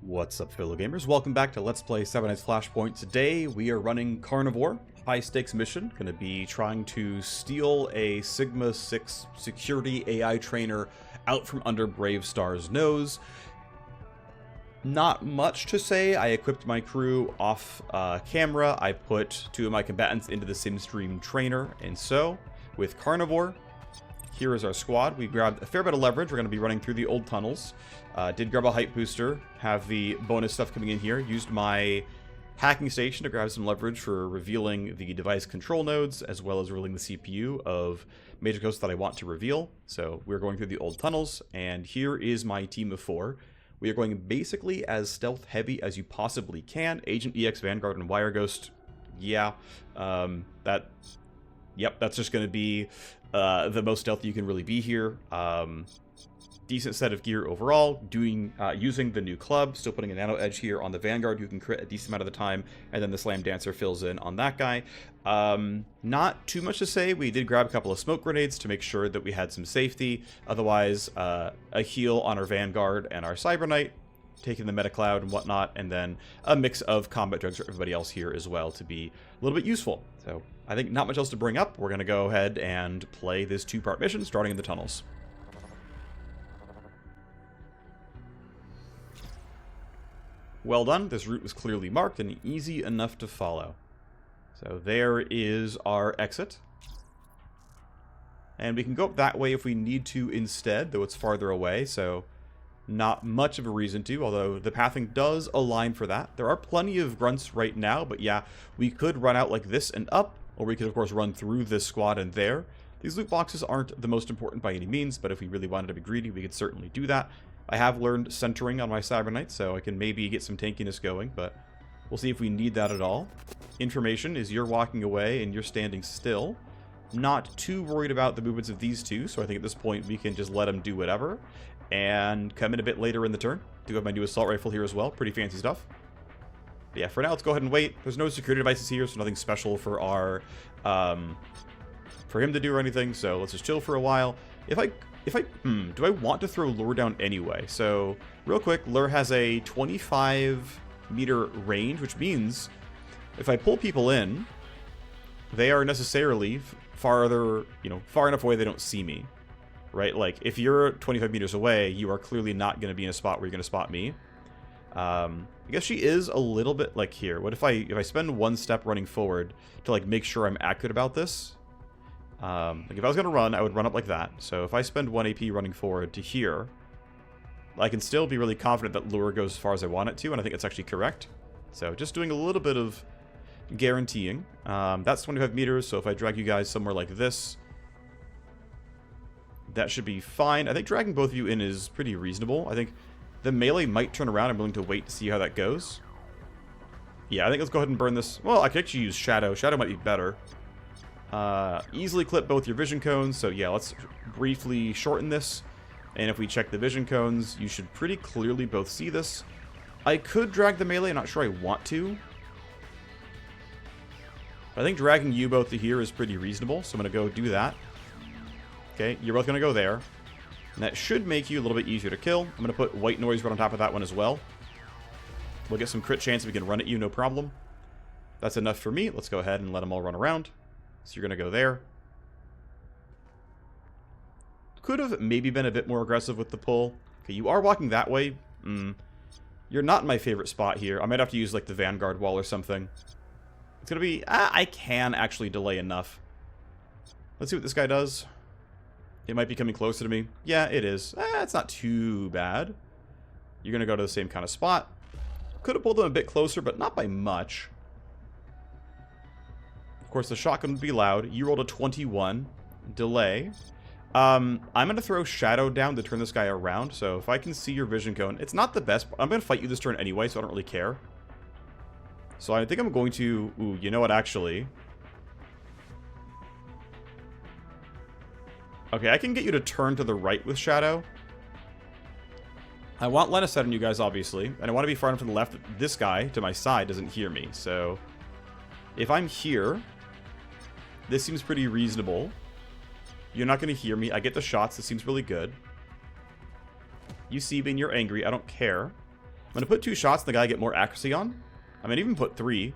What's up, fellow gamers? Welcome back to Let's Play 7 Nights Flashpoint. Today we are running Carnivore, high stakes mission. Going to be trying to steal a Sigma 6 security AI trainer out from under Bravestar's nose. Not much to say. I equipped my crew off camera. I put two of my combatants into the SimStream trainer. And so, with Carnivore, here is our squad. We grabbed a fair bit of leverage. We're going to be running through the old tunnels. Did grab a height booster, have the bonus stuff coming in here. Used my hacking station to grab some leverage for revealing the device control nodes, as well as revealing the CPU of major coasts that I want to reveal. So we're going through the old tunnels, and here is my team of 4. We are going basically as stealth heavy as you possibly can. Agent EX, Vanguard, and Wireghost. Yeah, that's just going to be the most stealthy you can really be here. Decent set of gear overall, using the new club, still putting a nano edge here on the Vanguard who can crit a decent amount of the time, and then the Slam Dancer fills in on that guy. Not too much to say. We did grab a couple of smoke grenades to make sure that we had some safety. Otherwise, a heal on our Vanguard and our Cyber Knight, taking the meta cloud and whatnot, and then a mix of combat drugs for everybody else here as well to be a little bit useful. So I think not much else to bring up. We're going to go ahead and play this two-part mission starting in the tunnels. Well done. This route was clearly marked and easy enough to follow. So there is our exit. And we can go up that way if we need to instead, though it's farther away, so not much of a reason to, although the pathing does align for that. There are plenty of grunts right now, but yeah, we could run out like this and up, or we could of course run through this squad and there. These loot boxes aren't the most important by any means, but if we really wanted to be greedy, we could certainly do that. I have learned centering on my Cyber Knight, so I can maybe get some tankiness going, but we'll see if we need that at all. Information is you're walking away and you're standing still. Not too worried about the movements of these two, so I think at this point we can just let them do whatever. And come in a bit later in the turn. Do have my new assault rifle here as well. Pretty fancy stuff. But yeah, for now, let's go ahead and wait. There's no security devices here, so nothing special for our for him to do or anything. So let's just chill for a while. Do I want to throw Lure down anyway? So real quick, Lure has a 25-meter range, which means if I pull people in, they are necessarily far enough away they don't see me. Right, like, if you're 25 meters away, you are clearly not going to be in a spot where you're going to spot me. I guess she is a little bit, like, here. What if I spend one step running forward to, like, make sure I'm accurate about this? Like, if I was going to run, I would run up like that. So if I spend 1 AP running forward to here, I can still be really confident that Lure goes as far as I want it to, and I think it's actually correct. So just doing a little bit of guaranteeing. That's 25 meters, so if I drag you guys somewhere like this, that should be fine. I think dragging both of you in is pretty reasonable. I think the melee might turn around. I'm willing to wait to see how that goes. Yeah, I think let's go ahead and burn this. Well, I could actually use Shadow. Shadow might be better. Easily clip both your vision cones. So yeah, let's briefly shorten this. And if we check the vision cones, you should pretty clearly both see this. I could drag the melee. I'm not sure I want to. But I think dragging you both to here is pretty reasonable. So I'm going to go do that. Okay, you're both going to go there. And that should make you a little bit easier to kill. I'm going to put white noise right on top of that one as well. We'll get some crit chance. We can run at you, no problem. That's enough for me. Let's go ahead and let them all run around. So you're going to go there. Could have maybe been a bit more aggressive with the pull. Okay, you are walking that way. You're not in my favorite spot here. I might have to use like the Vanguard wall or something. It's going to be... I can actually delay enough. Let's see what this guy does. It might be coming closer to me. Yeah, it is. It's not too bad. You're going to go to the same kind of spot. Could have pulled them a bit closer, but not by much. Of course, the shotgun would be loud. You rolled a 21. Delay. I'm going to throw Shadow down to turn this guy around. So if I can see your vision cone, it's not the best. I'm going to fight you this turn anyway, so I don't really care. So I think I'm going to... Ooh, you know what, actually... Okay, I can get you to turn to the right with Shadow. I want line of sight on you guys, obviously. And I want to be far enough to the left that this guy, to my side, doesn't hear me. So, if I'm here, this seems pretty reasonable. You're not going to hear me. I get the shots. This seems really good. You see me and you're angry. I don't care. going to put 2 shots and the guy I get more accuracy on. I mean, even put 3.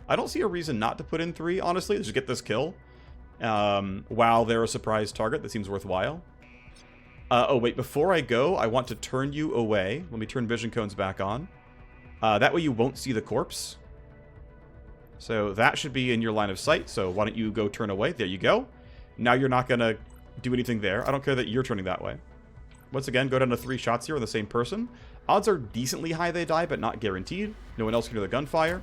I don't see a reason not to put in 3, honestly. Just get this kill. While they're a surprise target, that seems worthwhile. Oh, wait, before I go, I want to turn you away. Let me turn vision cones back on. That way you won't see the corpse. So that should be in your line of sight. So why don't you go turn away? There you go. Now you're not going to do anything there. I don't care that you're turning that way. Once again, go down to 3 shots here on the same person. Odds are decently high they die, but not guaranteed. No one else can hear the gunfire.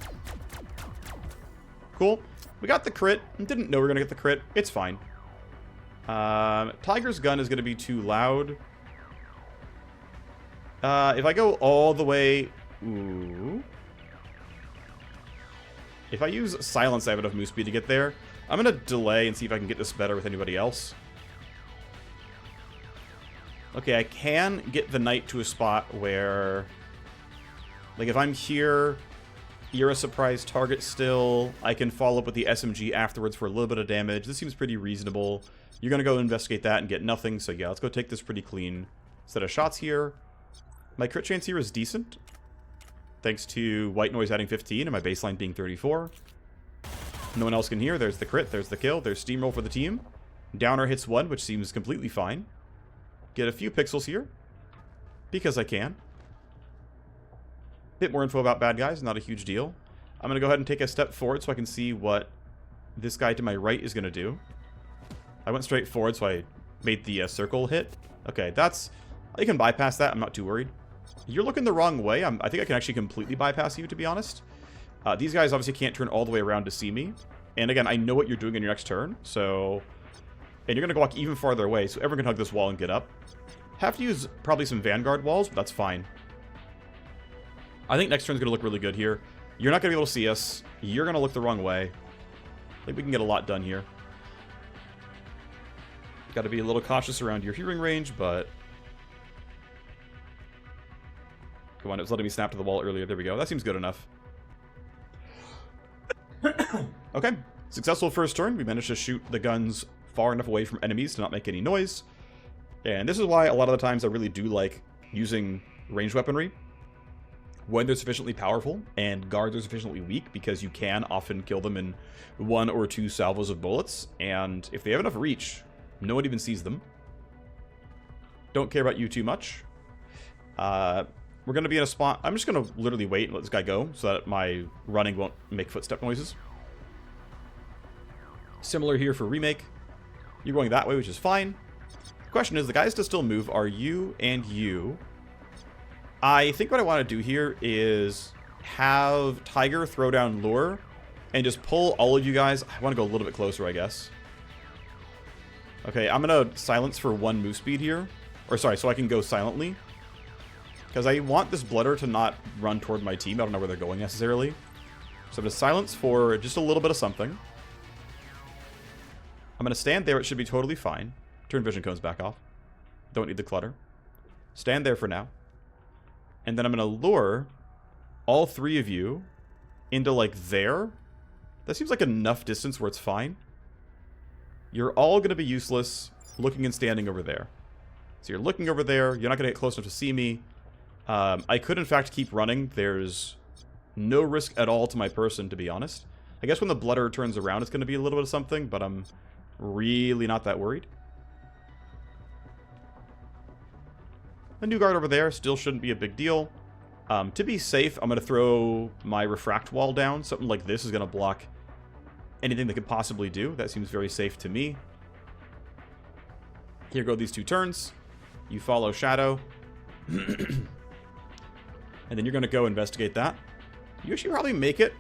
Cool. We got the crit. Didn't know we were going to get the crit. It's fine. Tiger's gun is going to be too loud. If I go all the way... Ooh. If I use silence, I have enough move speed to get there. I'm going to delay and see if I can get this better with anybody else. Okay, I can get the knight to a spot where... Like, if I'm here, you're a surprise target still. I can follow up with the SMG afterwards for a little bit of damage. This seems pretty reasonable. You're going to go investigate that and get nothing. So, yeah, let's go take this pretty clean set of shots here. My crit chance here is decent. Thanks to white noise adding 15 and my baseline being 34. No one else can hear. There's the crit. There's the kill. There's steamroll for the team. Downer hits 1, which seems completely fine. Get a few pixels here. Because I can. Bit more info about bad guys. Not a huge deal. I'm going to go ahead and take a step forward so I can see what this guy to my right is going to do. I went straight forward, so I made the circle hit. Okay, that's... I can bypass that. I'm not too worried. You're looking the wrong way. I think I can actually completely bypass you, to be honest. These guys obviously can't turn all the way around to see me. And again, I know what you're doing in your next turn, so... And you're going to walk even farther away, so everyone can hug this wall and get up. Have to use probably some Vanguard walls, but that's fine. I think next turn's going to look really good here. You're not going to be able to see us. You're going to look the wrong way. I think we can get a lot done here. Got to be a little cautious around your hearing range, but... Come on, it was letting me snap to the wall earlier. There we go. That seems good enough. Okay. Successful first turn. We managed to shoot the guns far enough away from enemies to not make any noise. And this is why a lot of the times I really do like using ranged weaponry when they're sufficiently powerful and guards are sufficiently weak, because you can often kill them in 1 or 2 salvos of bullets. And if they have enough reach, no one even sees them. Don't care about you too much. We're going to be in a spot... I'm just going to literally wait and let this guy go so that my running won't make footstep noises. Similar here for remake. You're going that way, which is fine. The question is, the guys to still move are you and you. I think what I want to do here is have Tiger throw down lure and just pull all of you guys. I want to go a little bit closer, I guess. Okay, I'm going to silence for 1 move speed here. Or sorry, so I can go silently. Because I want this blooder to not run toward my team. I don't know where they're going necessarily. So I'm going to silence for just a little bit of something. I'm going to stand there. It should be totally fine. Turn vision cones back off. Don't need the clutter. Stand there for now. And then I'm going to lure all 3 of you into, like, there. That seems like enough distance where it's fine. You're all going to be useless looking and standing over there. So you're looking over there. You're not going to get close enough to see me. I could, in fact, keep running. There's no risk at all to my person, to be honest. I guess when the blooder turns around, it's going to be a little bit of something, but I'm really not that worried. A new guard over there still shouldn't be a big deal. To be safe, I'm going to throw my refract wall down. Something like this is going to block anything they could possibly do. That seems very safe to me. Here go these 2 turns. You follow Shadow. And then you're going to go investigate that. You should probably make it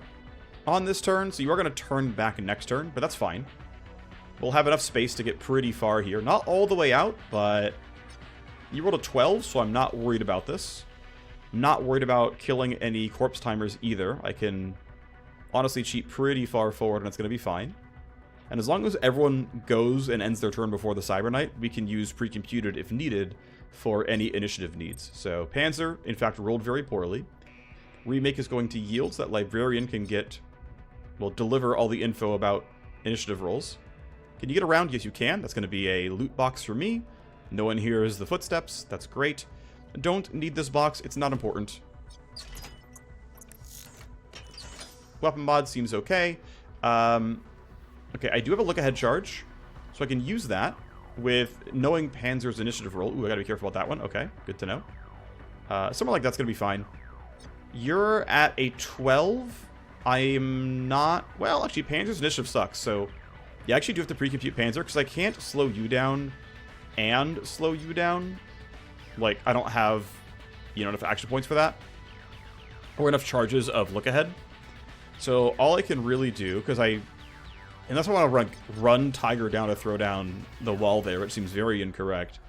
on this turn, so you are going to turn back next turn, but that's fine. We'll have enough space to get pretty far here. Not all the way out, but you rolled a 12, so I'm not worried about this. Not worried about killing any corpse timers either. I can honestly cheat pretty far forward, and it's going to be fine. And as long as everyone goes and ends their turn before the Cyber Knight, we can use pre-computed if needed for any initiative needs. So Panzer, in fact, rolled very poorly. Remake is going to yield so that Librarian can get, well, deliver all the info about initiative rolls. Can you get around? Yes, you can. That's going to be a loot box for me. No one hears the footsteps. That's great. Don't need this box. It's not important. weapon mod seems okay. Okay, I do have a look-ahead charge, so I can use that with knowing Panzer's initiative roll. Ooh, I gotta be careful about that one. Okay, good to know. Something like that's gonna be fine. You're at a 12. I'm not... Well, actually, Panzer's initiative sucks, so... Yeah, I actually do have to pre-compute Panzer, because I can't slow you down and slow you down. Like, I don't have, you know, enough action points for that. Or enough charges of look-ahead. So, all I can really do, because I... Unless I want to run Tiger down to throw down the wall there, which seems very incorrect.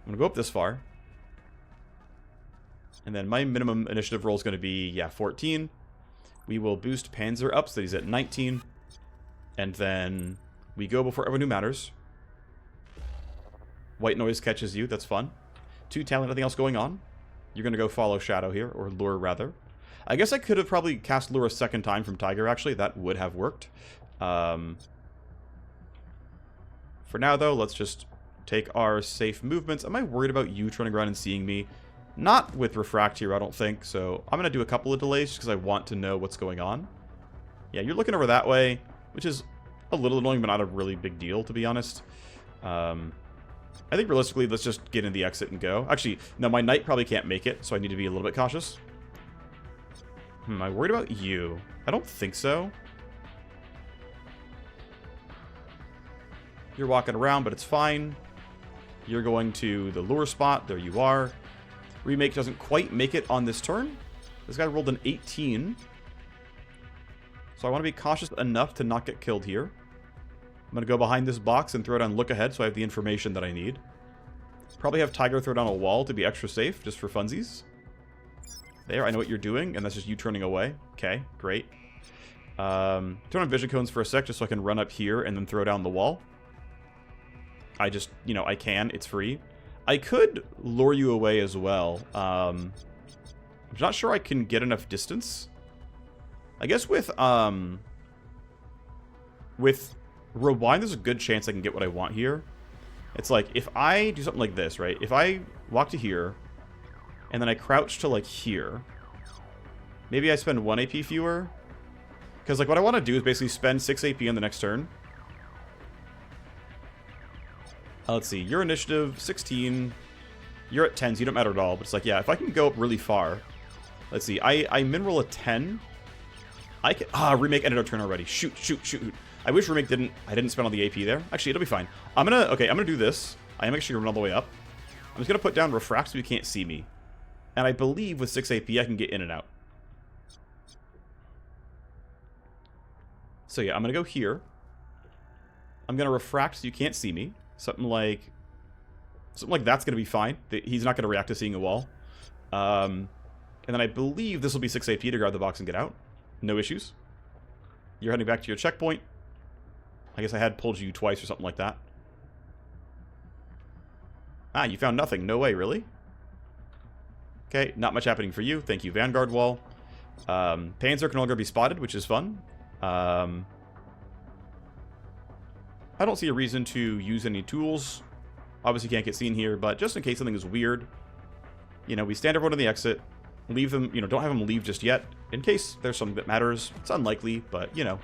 I'm going to go up this far. And then my minimum initiative roll is going to be, yeah, 14. We will boost Panzer up so that he's at 19. And then we go before everyone who matters. White noise catches you. That's fun. 2 talent, nothing else going on. You're going to go follow Shadow here, or Lure rather. I guess I could have probably cast Lure a second time from Tiger, actually. That would have worked. For now, though, let's just take our safe movements. Am I worried about you turning around and seeing me? Not with Refract here, I don't think. So I'm going to do a couple of delays just because I want to know what's going on. Yeah, you're looking over that way, which is a little annoying, but not a really big deal, to be honest. I think realistically, let's just get in the exit and go. Actually, no, my knight probably can't make it, so I need to be a little bit cautious. Am I worried about you? I don't think so. You're walking around, but it's fine. You're going to the lure spot. There you are. Remake doesn't quite make it on this turn. This guy rolled an 18. So I want to be cautious enough to not get killed here. I'm going to go behind this box and throw down look ahead so I have the information that I need. Probably have Tiger throw down a wall to be extra safe, just for funsies. There, I know what you're doing, and that's just you turning away. Okay, great. Turn on vision cones for a sec just so I can run up here and then throw down the wall. I just, you know, I can. It's free. I could lure you away as well. I'm not sure I can get enough distance. I guess with Rewind, there's a good chance I can get what I want here. It's like, if I do something like this, right? If I walk to here, and then I crouch to, like, here, maybe I spend 1 AP fewer. Because, like, what I want to do is basically spend 6 AP on the next turn. Let's see, your initiative, 16. You're at 10, so you don't matter at all. But it's like, yeah, if I can go up really far. Let's see, I min-roll a 10. I can... Remake ended our turn already. Shoot. I wish Remake didn't... I didn't spend all the AP there. Actually, it'll be fine. I'm gonna do this. I am actually gonna run all the way up. I'm just gonna put down Refract so you can't see me. And I believe with 6 AP, I can get in and out. So yeah, I'm gonna go here. I'm gonna Refract so you can't see me. Something like that's gonna be fine. He's not gonna react to seeing a wall. And then I believe this will be 6 AP to grab the box and get out. No issues. You're heading back to your checkpoint. I guess I had pulled you twice or something like that. You found nothing. No way, really? Okay, not much happening for you. Thank you, Vanguard Wall. Panzer can no longer be spotted, which is fun. I don't see a reason to use any tools. Obviously can't get seen here, but just in case something is weird, you know, we stand everyone on the exit, leave them, you know, don't have them leave just yet, in case there's something that matters. It's unlikely, but, you know.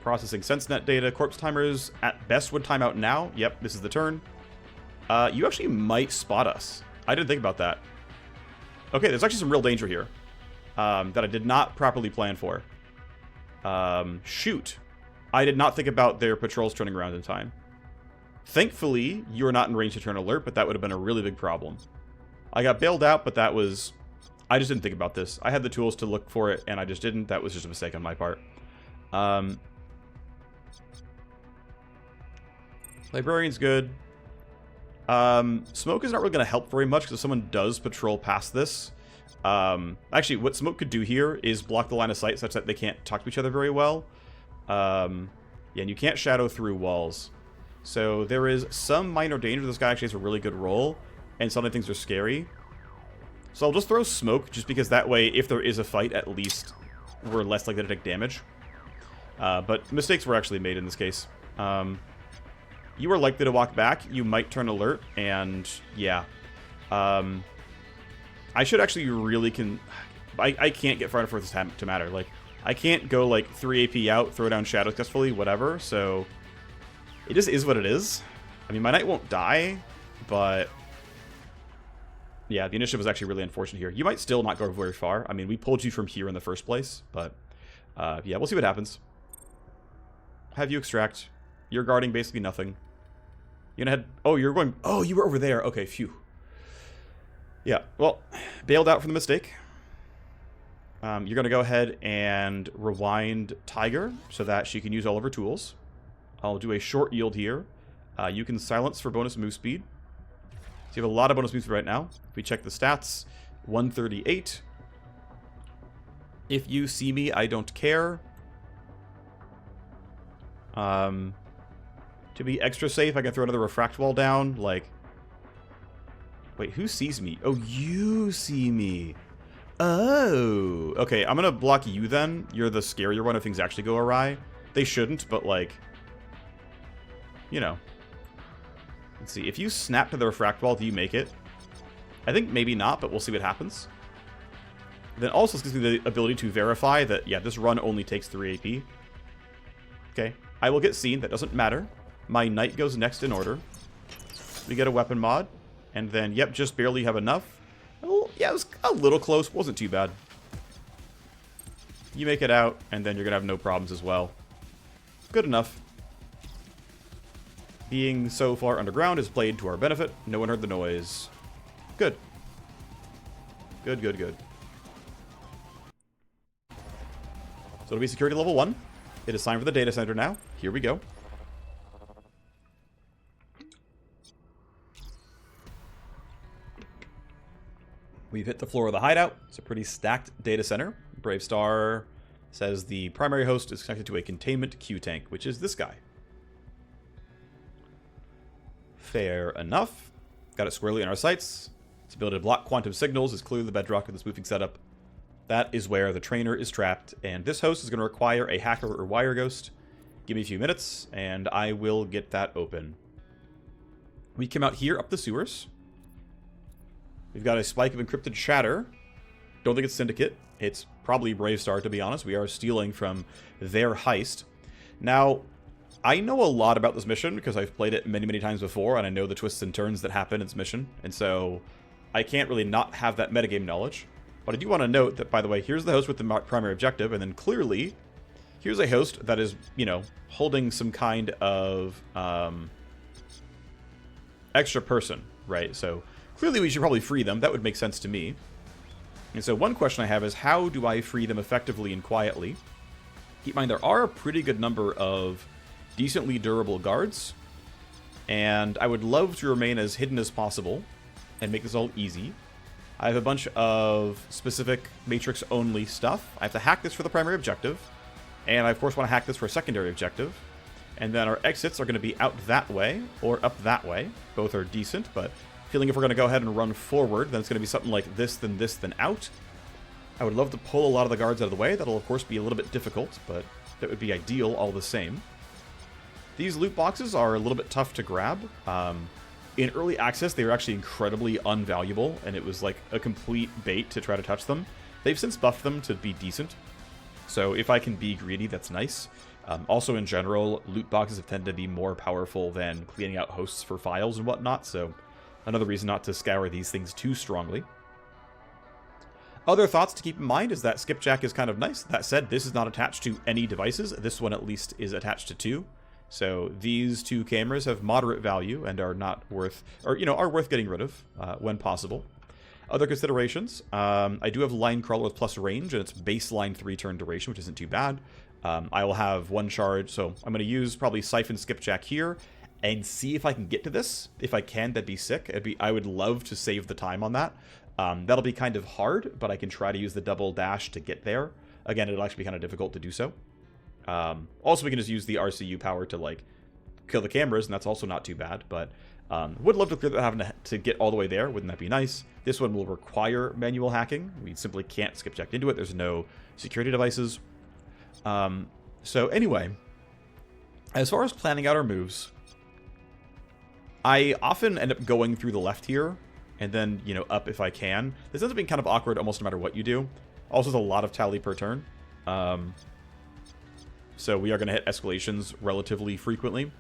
Processing SenseNet data. Corpse timers at best would time out now. Yep, this is the turn. You actually might spot us. I didn't think about that. Okay, there's actually some real danger here that I did not properly plan for. Shoot. I did not think about their patrols turning around in time. Thankfully, you are not in range to turn alert, but that would have been a really big problem. I got bailed out, but that was... I just didn't think about this. I had the tools to look for it, and I just didn't. That was just a mistake on my part. Librarian's good. Smoke is not really going to help very much, because if someone does patrol past this... actually, what Smoke could do here is block the line of sight such that they can't talk to each other very well. Yeah, and you can't shadow through walls. So there is some minor danger. This guy actually has a really good roll, and suddenly things are scary. So I'll just throw Smoke, just because that way, if there is a fight, at least we're less likely to take damage. But mistakes were actually made in this case. You are likely to walk back. You might turn alert, and yeah. I should actually really I can't get far enough for this to matter. Like, I can't go, like, 3 AP out, throw down Shadow successfully, whatever, so... It just is what it is. I mean, my knight won't die, but... Yeah, the initiative was actually really unfortunate here. You might still not go very far. I mean, we pulled you from here in the first place, but... yeah, we'll see what happens. Have you extract. You're guarding basically nothing. You're gonna head... Oh, you're going... Oh, you were over there. Okay, phew. Yeah, well, bailed out from the mistake. You're going to go ahead and rewind Tiger so that she can use all of her tools. I'll do a short yield here. You can silence for bonus move speed. So you have a lot of bonus move speed right now. If we check the stats, 138. If you see me, I don't care. To be extra safe, I can throw another refract wall down. Like, wait, who sees me? Oh, you see me. Oh. Okay, I'm going to block you then. You're the scarier one if things actually go awry. They shouldn't, but like, you know. Let's see. If you snap to the refract wall, do you make it? I think maybe not, but we'll see what happens. Then also this gives me the ability to verify that, yeah, this run only takes 3 AP. Okay. I will get seen. That doesn't matter. My knight goes next in order. We get a weapon mod. And then, yep, just barely have enough. Well, yeah, it was a little close. Wasn't too bad. You make it out, and then you're going to have no problems as well. Good enough. Being so far underground is played to our benefit. No one heard the noise. Good. Good, good, good. So it'll be security level 1. It is time for the data center now. Here we go. We've hit the floor of the hideout. It's a pretty stacked data center. Brave Star says the primary host is connected to a containment Q tank, which is this guy. Fair enough. Got it squarely in our sights. Its ability to block quantum signals is clearly the bedrock of the spoofing setup. That is where the trainer is trapped, and this host is going to require a hacker or Wireghost. Give me a few minutes, and I will get that open. We come out here up the sewers. We've got a spike of encrypted chatter. Don't think it's Syndicate. It's probably Brave Star, to be honest. We are stealing from their heist. Now, I know a lot about this mission because I've played it many, many times before, and I know the twists and turns that happen in this mission, and so I can't really not have that metagame knowledge. But I do want to note that, by the way, here's the host with the primary objective, and then clearly, here's a host that is, you know, holding some kind of extra person, right? So clearly we should probably free them. That would make sense to me. And so one question I have is, how do I free them effectively and quietly? Keep in mind, there are a pretty good number of decently durable guards, and I would love to remain as hidden as possible and make this all easy. I have a bunch of specific Matrix-only stuff. I have to hack this for the primary objective, and I, of course, want to hack this for a secondary objective. And then our exits are going to be out that way, or up that way. Both are decent, but feeling if we're going to go ahead and run forward, then it's going to be something like this, then out. I would love to pull a lot of the guards out of the way. That'll, of course, be a little bit difficult, but that would be ideal all the same. These loot boxes are a little bit tough to grab. In early access, they were actually incredibly unvaluable, and it was like a complete bait to try to touch them. They've since buffed them to be decent, so if I can be greedy, that's nice. Also, in general, loot boxes have tended to be more powerful than cleaning out hosts for files and whatnot, so another reason not to scour these things too strongly. Other thoughts to keep in mind is that Skipjack is kind of nice. That said, this is not attached to any devices. This one, at least, is attached to 2. So these 2 cameras have moderate value and are not worth, or, you know, are worth getting rid of when possible. Other considerations, I do have Line Crawler with plus range, and it's baseline 3-turn duration, which isn't too bad. I will have 1 charge, so I'm going to use probably Siphon Skipjack here and see if I can get to this. If I can, that'd be sick. I would love to save the time on that. That'll be kind of hard, but I can try to use the double dash to get there. Again, it'll actually be kind of difficult to do so. Also, we can just use the RCU power to, like, kill the cameras, and that's also not too bad, but would love to clear that having to get all the way there. Wouldn't that be nice? This one will require manual hacking. We simply can't skipjack into it. There's no security devices. So anyway, as far as planning out our moves, I often end up going through the left here, and then, you know, up if I can. This ends up being kind of awkward almost no matter what you do. Also, there's a lot of tally per turn. So we are going to hit escalations relatively frequently.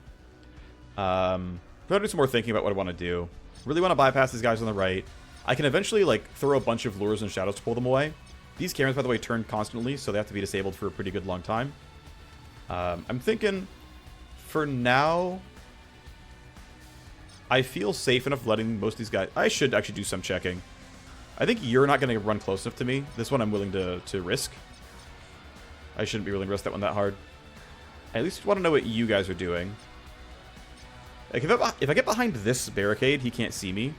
I'm going to do some more thinking about what I want to do. Really want to bypass these guys on the right. I can eventually, like, throw a bunch of lures and shadows to pull them away. These cameras, by the way, turn constantly, so they have to be disabled for a pretty good long time. I'm thinking, for now, I feel safe enough letting most of these guys... I should actually do some checking. I think you're not going to run close enough to me. This one I'm willing to risk. I shouldn't be willing to risk that one that hard. I at least want to know what you guys are doing. Like, if I get behind this barricade, he can't see me.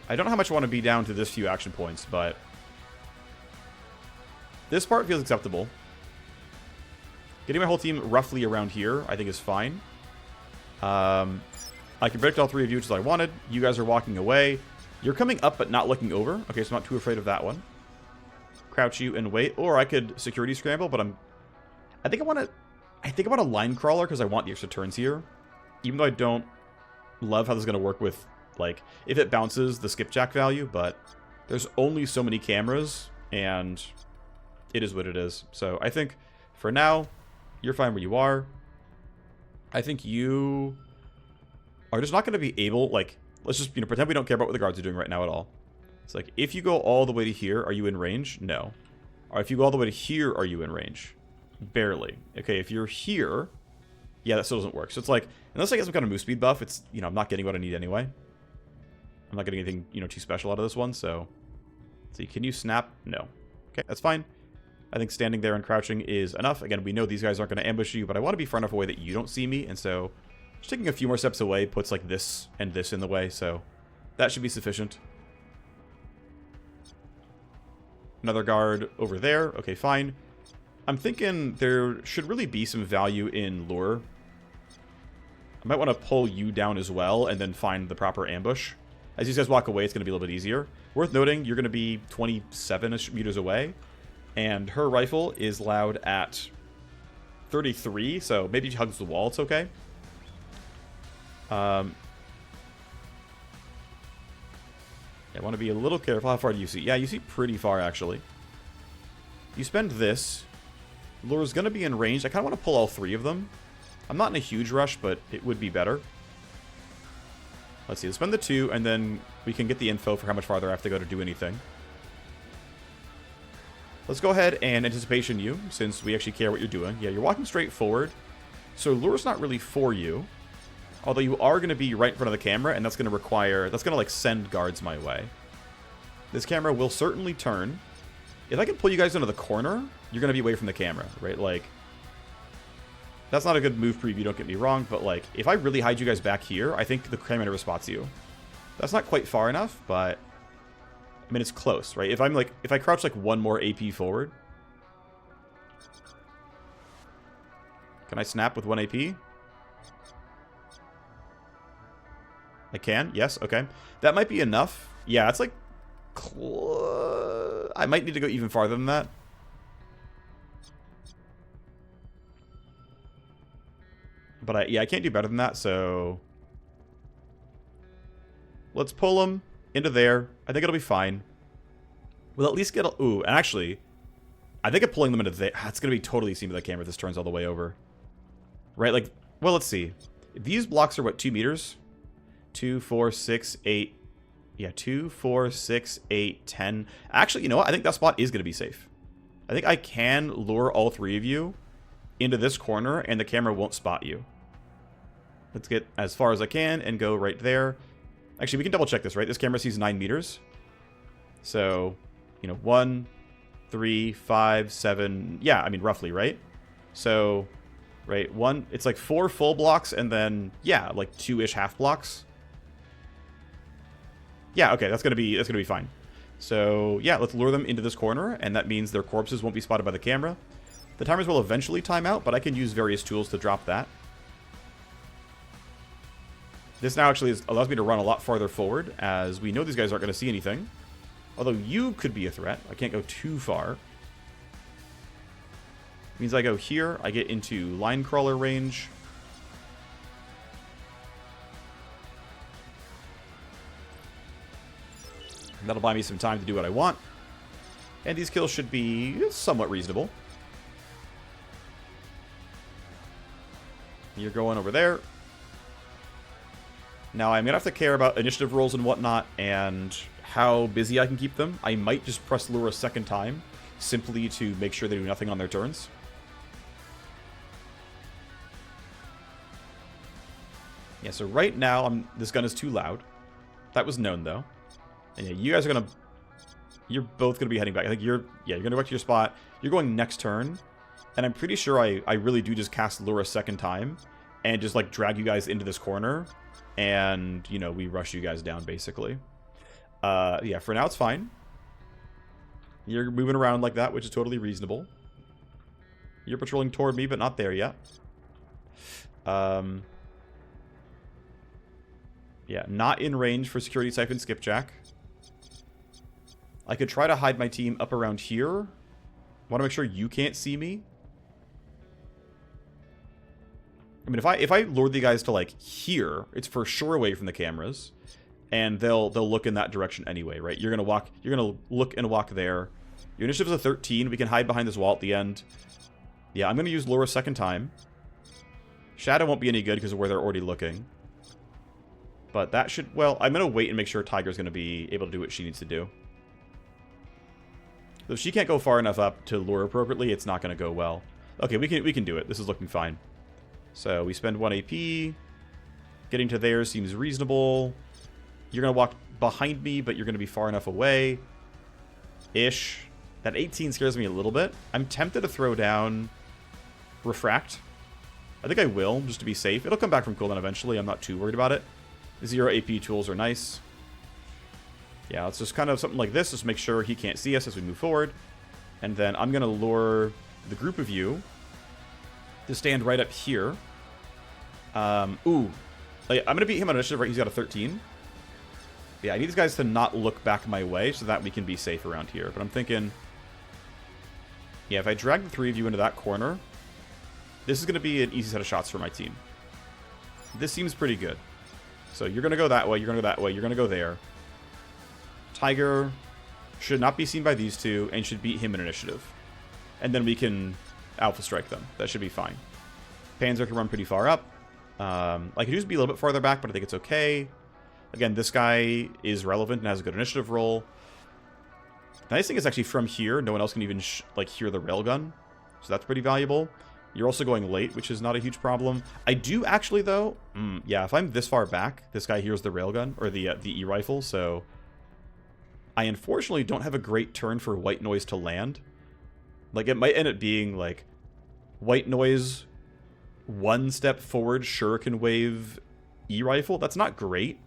I don't know how much I want to be down to this few action points, but... this part feels acceptable. Getting my whole team roughly around here, I think, is fine. I can predict all three of you, which is what I wanted. You guys are walking away. You're coming up, but not looking over. Okay, so I'm not too afraid of that one. Crouch you and wait. Or I could security scramble, but I think I want a line crawler because I want the extra turns here. Even though I don't love how this is going to work with, like, if it bounces the skipjack value, but there's only so many cameras, and it is what it is. So I think, for now, you're fine where you are. I think you are just not going to be able, like, let's just, pretend we don't care about what the guards are doing right now at all. It's like, if you go all the way to here, are you in range? No. Or if you go all the way to here, are you in range? Barely. Okay, if you're here, yeah, that still doesn't work. So it's like, unless I get some kind of move speed buff, it's, I'm not getting what I need anyway. I'm not getting anything, too special out of this one, so... let's see, can you snap? No. Okay, that's fine. I think standing there and crouching is enough. Again, we know these guys aren't going to ambush you, but I want to be far enough away that you don't see me, and so... just taking a few more steps away puts, like, this and this in the way, so... that should be sufficient. Another guard over there. Okay, fine. I'm thinking there should really be some value in lure. I might want to pull you down as well and then find the proper ambush. As these guys walk away, it's going to be a little bit easier. Worth noting, you're going to be 27-ish meters away. And her rifle is loud at 33, so maybe she hugs the wall, it's okay. I want to be a little careful. How far do you see? Yeah, you see pretty far, actually. You spend this. Lure's going to be in range. I kind of want to pull all three of them. I'm not in a huge rush, but it would be better. Let's see. Let's spend the 2, and then we can get the info for how much farther I have to go to do anything. Let's go ahead and anticipation you, since we actually care what you're doing. Yeah, you're walking straight forward. So Lure's not really for you. Although you are going to be right in front of the camera, and that's going to require... that's going to, like, send guards my way. This camera will certainly turn. If I can pull you guys into the corner, you're going to be away from the camera, right? Like, that's not a good move preview, don't get me wrong, but, like, if I really hide you guys back here, I think the camera never spots you. That's not quite far enough, but... I mean, it's close, right? If I'm, like... if I crouch, like, one more AP forward... can I snap with 1 AP? I can? Yes? Okay. That might be enough. Yeah, it's like... I might need to go even farther than that. But yeah, I can't do better than that, so... let's pull him into there. I think it'll be fine. We'll at least get a... ooh, and actually... I think of pulling them into there... it's going to be totally seen by the camera if this turns all the way over. Right? Like, well, let's see. These blocks are, what, 2 meters? 2, 4, 6, 8. Yeah, 2, 4, 6, 8, 10. Actually, you know what? I think that spot is going to be safe. I think I can lure all 3 of you into this corner, and the camera won't spot you. Let's get as far as I can and go right there. Actually, we can double check this, right? This camera sees 9 meters. So, 1, 3, 5, 7. Yeah, I mean, roughly, right? So, right, it's like 4 full blocks, and then, yeah, like 2-ish half blocks. Yeah, okay, that's gonna be fine. So, yeah, let's lure them into this corner, and that means their corpses won't be spotted by the camera. The timers will eventually time out, but I can use various tools to drop that. This now actually allows me to run a lot farther forward, as we know these guys aren't going to see anything. Although you could be a threat. I can't go too far. Means I go here, I get into line crawler range. That'll buy me some time to do what I want. And these kills should be somewhat reasonable. You're going over there. Now I'm going to have to care about initiative rolls and whatnot, and how busy I can keep them. I might just press lure a second time, simply to make sure they do nothing on their turns. Yeah, so right now, this gun is too loud. That was known, though. And yeah, you guys are going to... You're both going to be heading back. I think you're going to go back to your spot. You're going next turn. And I'm pretty sure I really do just cast lure a second time and just, like, drag you guys into this corner. And, you know, we rush you guys down, basically. Yeah, for now it's fine. You're moving around like that, which is totally reasonable. You're patrolling toward me, but not there yet. Yeah, not in range for security siphon skipjack. I could try to hide my team up around here. Want to make sure you can't see me. I mean, if I lure the guys to, like, here, it's for sure away from the cameras. And they'll look in that direction anyway, right? You're gonna look and walk there. Your initiative is a 13. We can hide behind this wall at the end. Yeah, I'm gonna use lure a second time. Shadow won't be any good because of where they're already looking. But that should... Well, I'm gonna wait and make sure Tiger's gonna be able to do what she needs to do. So if she can't go far enough up to lure appropriately, it's not gonna go well. Okay, we can do it. This is looking fine. So we spend 1 AP. Getting to there seems reasonable. You're going to walk behind me, but you're going to be far enough away. Ish. That 18 scares me a little bit. I'm tempted to throw down Refract. I think I will, just to be safe. It'll come back from cooldown eventually. I'm not too worried about it. 0 AP tools are nice. Yeah, it's just kind of something like this. Just make sure he can't see us as we move forward. And then I'm going to lure the group of you to stand right up here. I'm going to beat him on initiative, right? He's got a 13. Yeah, I need these guys to not look back my way so that we can be safe around here. But I'm thinking... Yeah, if I drag the 3 of you into that corner, this is going to be an easy set of shots for my team. This seems pretty good. So you're going to go that way, you're going to go that way, you're going to go there. Tiger should not be seen by these two and should beat him in initiative. And then we can alpha strike them. That should be fine. Panzer can run pretty far up. I could just be a little bit farther back, but I think it's okay. Again, this guy is relevant and has a good initiative roll. The nice thing is actually from here, no one else can even hear the railgun. So that's pretty valuable. You're also going late, which is not a huge problem. I do actually, though... yeah, if I'm this far back, this guy hears the railgun, or the E-rifle, so... I unfortunately don't have a great turn for white noise to land. Like, it might end up being, like, white noise, 1 step forward, shuriken wave, E-rifle. That's not great.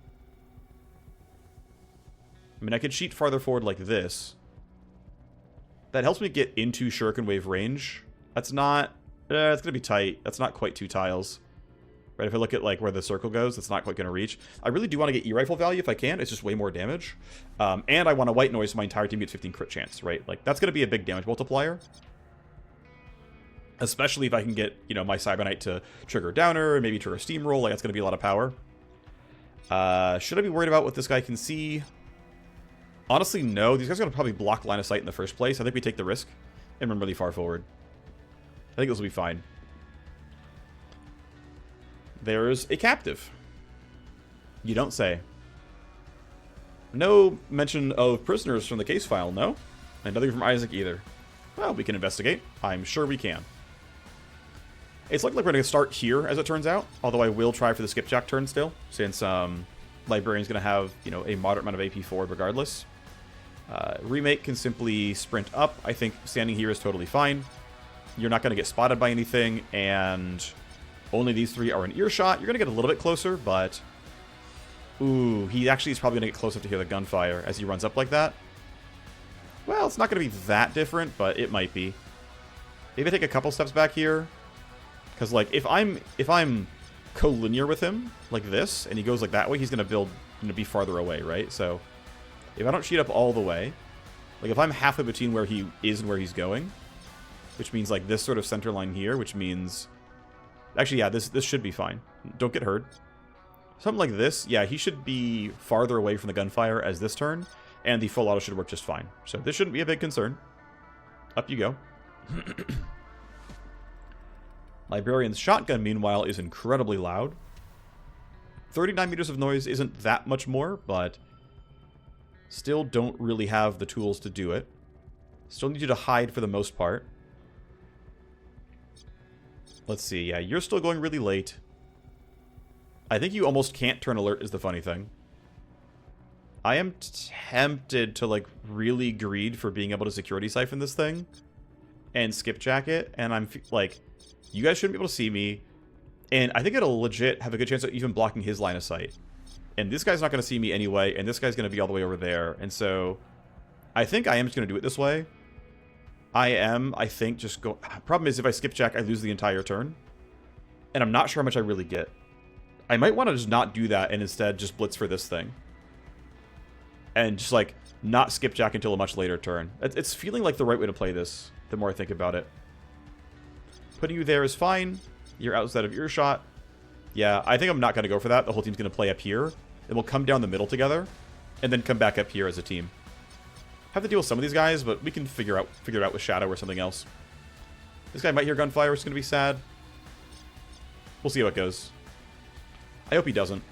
I mean, I could cheat farther forward like this. That helps me get into shuriken wave range. That's not... it's going to be tight. That's not quite 2 tiles. Right, if I look at, like, where the circle goes, it's not quite going to reach. I really do want to get E-rifle value if I can. It's just way more damage. And I want a white noise so my entire team gets 15 crit chance, right? Like, that's going to be a big damage multiplier. Especially if I can get, you know, my Cyber Knight to trigger downer and maybe trigger steamroll. Like, that's going to be a lot of power. Should I be worried about what this guy can see? Honestly, no. These guys are going to probably block line of sight in the first place. I think we take the risk and run really far forward. I think this will be fine. There's a captive. You don't say. No mention of prisoners from the case file, no? And nothing from Isaac either. Well, we can investigate. I'm sure we can. It's likely we're going to start here, as it turns out. Although I will try for the skipjack turn still, since Librarian's going to have, you know, a moderate amount of AP forward regardless. Remake can simply sprint up. I think standing here is totally fine. You're not going to get spotted by anything, and only these 3 are in earshot. You're going to get a little bit closer, but... Ooh, he actually is probably going to get close enough to hear the gunfire as he runs up like that. Well, it's not going to be that different, but it might be. Maybe I take a couple steps back here. Because, like, if I'm collinear with him, like this, and he goes like that way, he's going to be farther away, right? So, if I don't cheat up all the way, like, if I'm halfway between where he is and where he's going, which means, like, this sort of center line here, which means... Actually, yeah, this should be fine. Don't get hurt. Something like this, yeah, he should be farther away from the gunfire as this turn, And the full auto should work just fine. So this shouldn't be a big concern. Up you go. Librarian's shotgun, meanwhile, is incredibly loud. 39 meters of noise isn't that much more, but still don't really have the tools to do it. Still need you to hide for the most part. Let's see. Yeah, you're still going really late. I think you almost can't turn alert is the funny thing. I am tempted to, like, really greed for being able to security siphon this thing and skipjack it, and I'm, like, you guys shouldn't be able to see me, and I think it'll legit have a good chance of even blocking his line of sight. And this guy's not going to see me anyway, and this guy's going to be all the way over there, and so I think I am just going to do it this way. I think, just go... Problem is, if I skipjack, I lose the entire turn, and I'm not sure how much I really get. I might want to just not do that and instead just blitz for this thing. And just, like, not skipjack until a much later turn. It's feeling like the right way to play this, the more I think about it. Putting you there is fine. You're outside of earshot. Yeah, I think I'm not going to go for that. The whole team's going to play up here. And we'll come down the middle together. And then come back up here as a team. Have to deal with some of these guys, but we can figure it out with Shadow or something else. This guy might hear gunfire. It's going to be sad. We'll see how it goes. I hope he doesn't.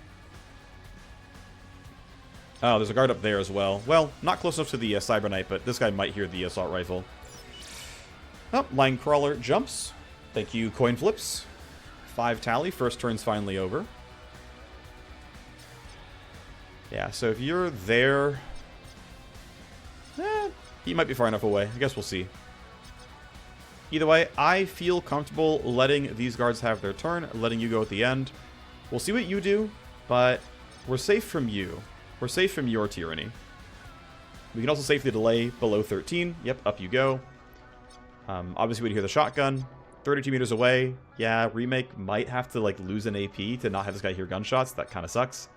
Oh, there's a guard up there as well. Well, not close enough to the Cyber Knight, but this guy might hear the assault rifle. Oh, Line Crawler jumps. Thank you, coin flips. 5 tally. First turn's finally over. Yeah, so if you're there... he might be far enough away. I guess we'll see. Either way, I feel comfortable letting these guards have their turn, letting you go at the end. We'll see what you do, but we're safe from you. We're safe from your tyranny. We can also safely delay below 13. Yep, up you go. Obviously, we'd hear the shotgun. 32 meters away. Yeah, Remake might have to, like, lose an AP to not have this guy hear gunshots. That kind of sucks.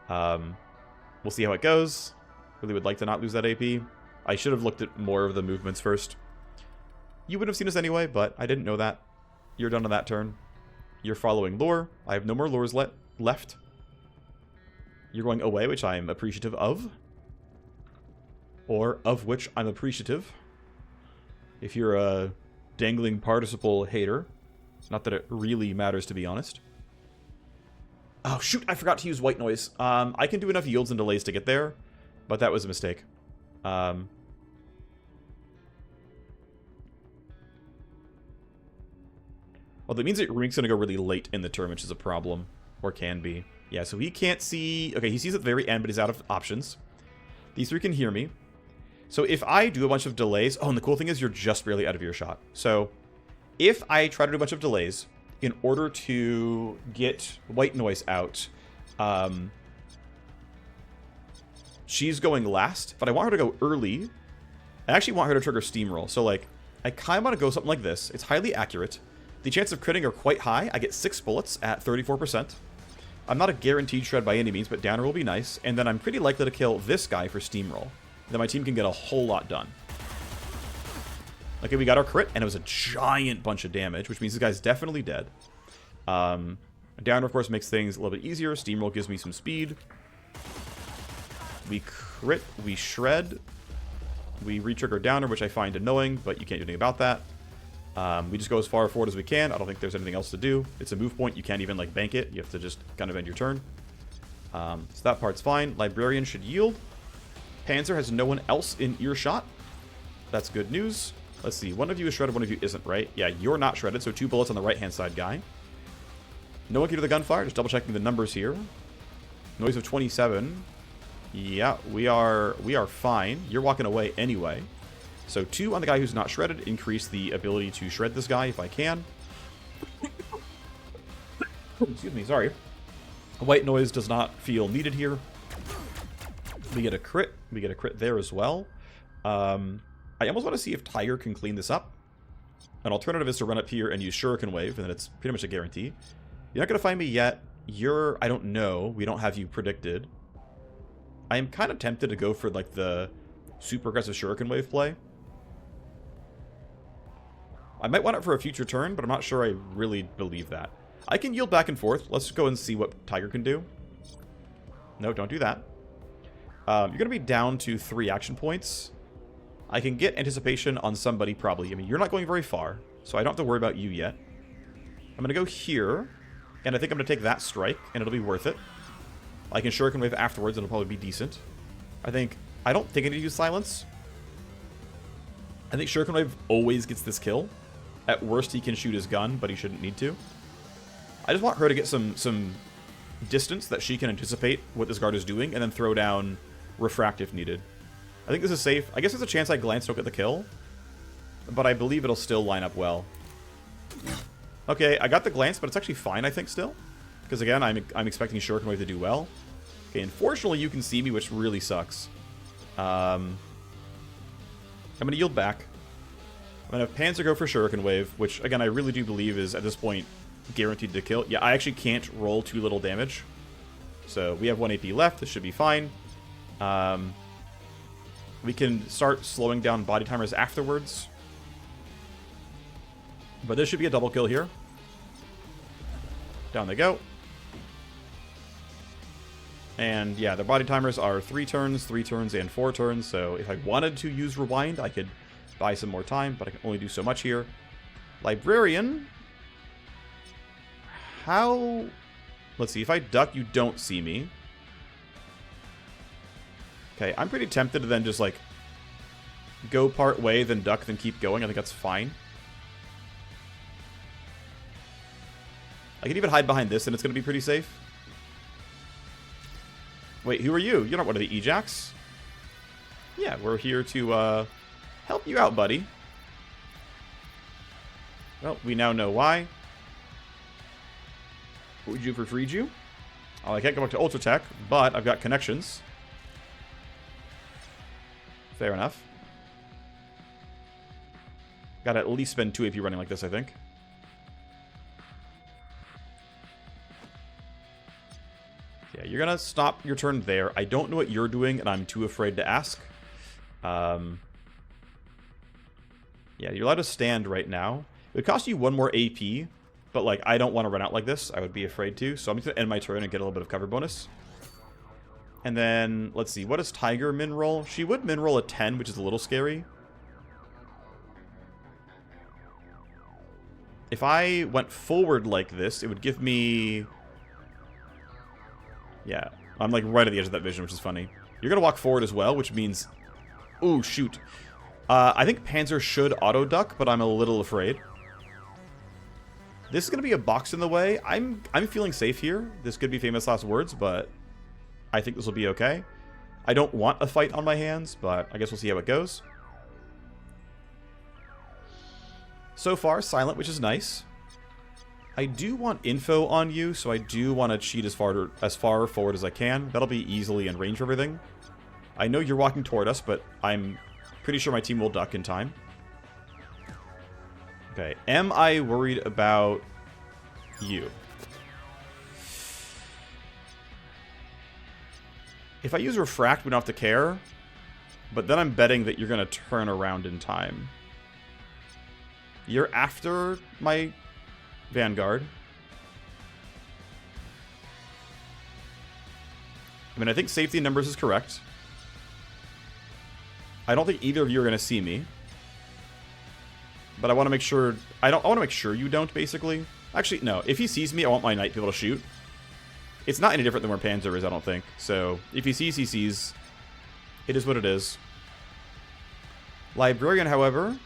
We'll see how it goes. Really would like to not lose that AP. I should have looked at more of the movements first. You wouldn't have seen us anyway, but I didn't know that. You're done on that turn. You're following lore. I have no more lures left. You're going away, which I'm appreciative of. Or of which I'm appreciative. If you're a dangling participle hater. Not that it really matters, to be honest. Oh, shoot, I forgot to use white noise. I can do enough yields and delays to get there, but that was a mistake. Well, that means that Rink's going to go really late in the turn, which is a problem. Or can be. Yeah, so he can't see... Okay, he sees at the very end, but he's out of options. These three can hear me. So if I do a bunch of delays... Oh, and the cool thing is you're just barely out of earshot. So if I try to do a bunch of delays in order to get white noise out, she's going last, but I want her to go early. I actually want her to trigger steamroll. So, like, I kind of want to go something like this. It's highly accurate. The chance of critting are quite high. I get 6 bullets at 34%. I'm not a guaranteed shred by any means, but downer will be nice. And then I'm pretty likely to kill this guy for steamroll. Then my team can get a whole lot done. Okay, we got our crit, and it was a giant bunch of damage, which means this guy's definitely dead. Downer, of course, makes things a little bit easier. Steamroll gives me some speed. We crit, we shred. We re-trigger downer, which I find annoying, but you can't do anything about that. We just go as far forward as we can. I don't think there's anything else to do. It's a move point. You can't even, like, bank it. You have to just kind of end your turn. So that part's fine. Librarian should yield. Panzer has no one else in earshot. That's good news. Let's see. One of you is shredded, one of you isn't, right? Yeah, you're not shredded, so 2 bullets on the right-hand side guy. No one can do the gunfire. Just double-checking the numbers here. Noise of 27. Yeah, we are fine. You're walking away anyway. So 2 on the guy who's not shredded. Increase the ability to shred this guy if I can. Excuse me, sorry. White noise does not feel needed here. We get a crit. We get a crit there as well. I almost want to see if Tiger can clean this up. An alternative is to run up here and use Shuriken Wave, and then it's pretty much a guarantee. You're not going to find me yet. I don't know. We don't have you predicted. I am kind of tempted to go for, like, the super aggressive Shuriken Wave play. I might want it for a future turn, but I'm not sure I really believe that. I can yield back and forth. Let's go and see what Tiger can do. No, don't do that. You're going to be down to 3 action points. I can get anticipation on somebody probably. I mean, you're not going very far, so I don't have to worry about you yet. I'm going to go here, and I think I'm going to take that strike, and it'll be worth it. I can Shuriken Wave afterwards, and it'll probably be decent. I don't think I need to use Silence. I think Shuriken Wave always gets this kill. At worst, he can shoot his gun, but he shouldn't need to. I just want her to get some distance that she can anticipate what this guard is doing, and then throw down Refract if needed. I think this is safe. I guess there's a chance I glance, don't get the kill, but I believe it'll still line up well. Okay, I got the glance, but it's actually fine, I think, still. Because, again, I'm expecting Shuriken Wave to do well. Okay, unfortunately, you can see me, which really sucks. I'm going to yield back. I'm going to have Panzer go for Shuriken Wave, which, again, I really do believe is, at this point, guaranteed to kill. Yeah, I actually can't roll too little damage. So, we have 1 AP left. This should be fine. We can start slowing down body timers afterwards. But this should be a double kill here. Down they go. And yeah, the body timers are 3 turns, and 4 turns. So if I wanted to use Rewind, I could buy some more time, but I can only do so much here. Librarian. How... Let's see, if I duck, you don't see me. Okay, I'm pretty tempted to then just, like, go part way, then duck, then keep going. I think that's fine. I can even hide behind this, and it's going to be pretty safe. Wait, who are you? You're not one of the Ejacs? Yeah, we're here to help you out, buddy. Well, we now know why. What would you do for Freed you? Oh, I can't go back to Ultra Tech, but I've got connections. Fair enough. Gotta at least spend 2 AP running like this, I think. Yeah, you're gonna stop your turn there. I don't know what you're doing, and I'm too afraid to ask. Yeah, you're allowed to stand right now. It would cost you 1 more AP, but, like, I don't want to run out like this. I would be afraid to, so I'm just gonna end my turn and get a little bit of cover bonus. And then, let's see, what does Tiger min roll? She would min roll a 10, which is a little scary. If I went forward like this, it would give me... Yeah, I'm like right at the edge of that vision, which is funny. You're going to walk forward as well, which means... Ooh, shoot. I think Panzer should auto-duck, but I'm a little afraid. This is going to be a box in the way. I'm feeling safe here. This could be famous last words, but... I think this will be okay. I don't want a fight on my hands, but I guess we'll see how it goes. So far, silent, which is nice. I do want info on you, so I do want to cheat as far forward as I can. That'll be easily in range of everything. I know you're walking toward us, but I'm pretty sure my team will duck in time. Okay, am I worried about you? If I use Refract, we don't have to care. But then I'm betting that you're going to turn around in time. You're after my Vanguard. I mean, I think safety in numbers is correct. I don't think either of you are going to see me. But I want to make sure... I want to make sure you don't, basically. Actually, no. If he sees me, I want my knight to be able to shoot. It's not any different than where Panzer is, I don't think. So, if he sees, he sees. It is what it is. Librarian, however,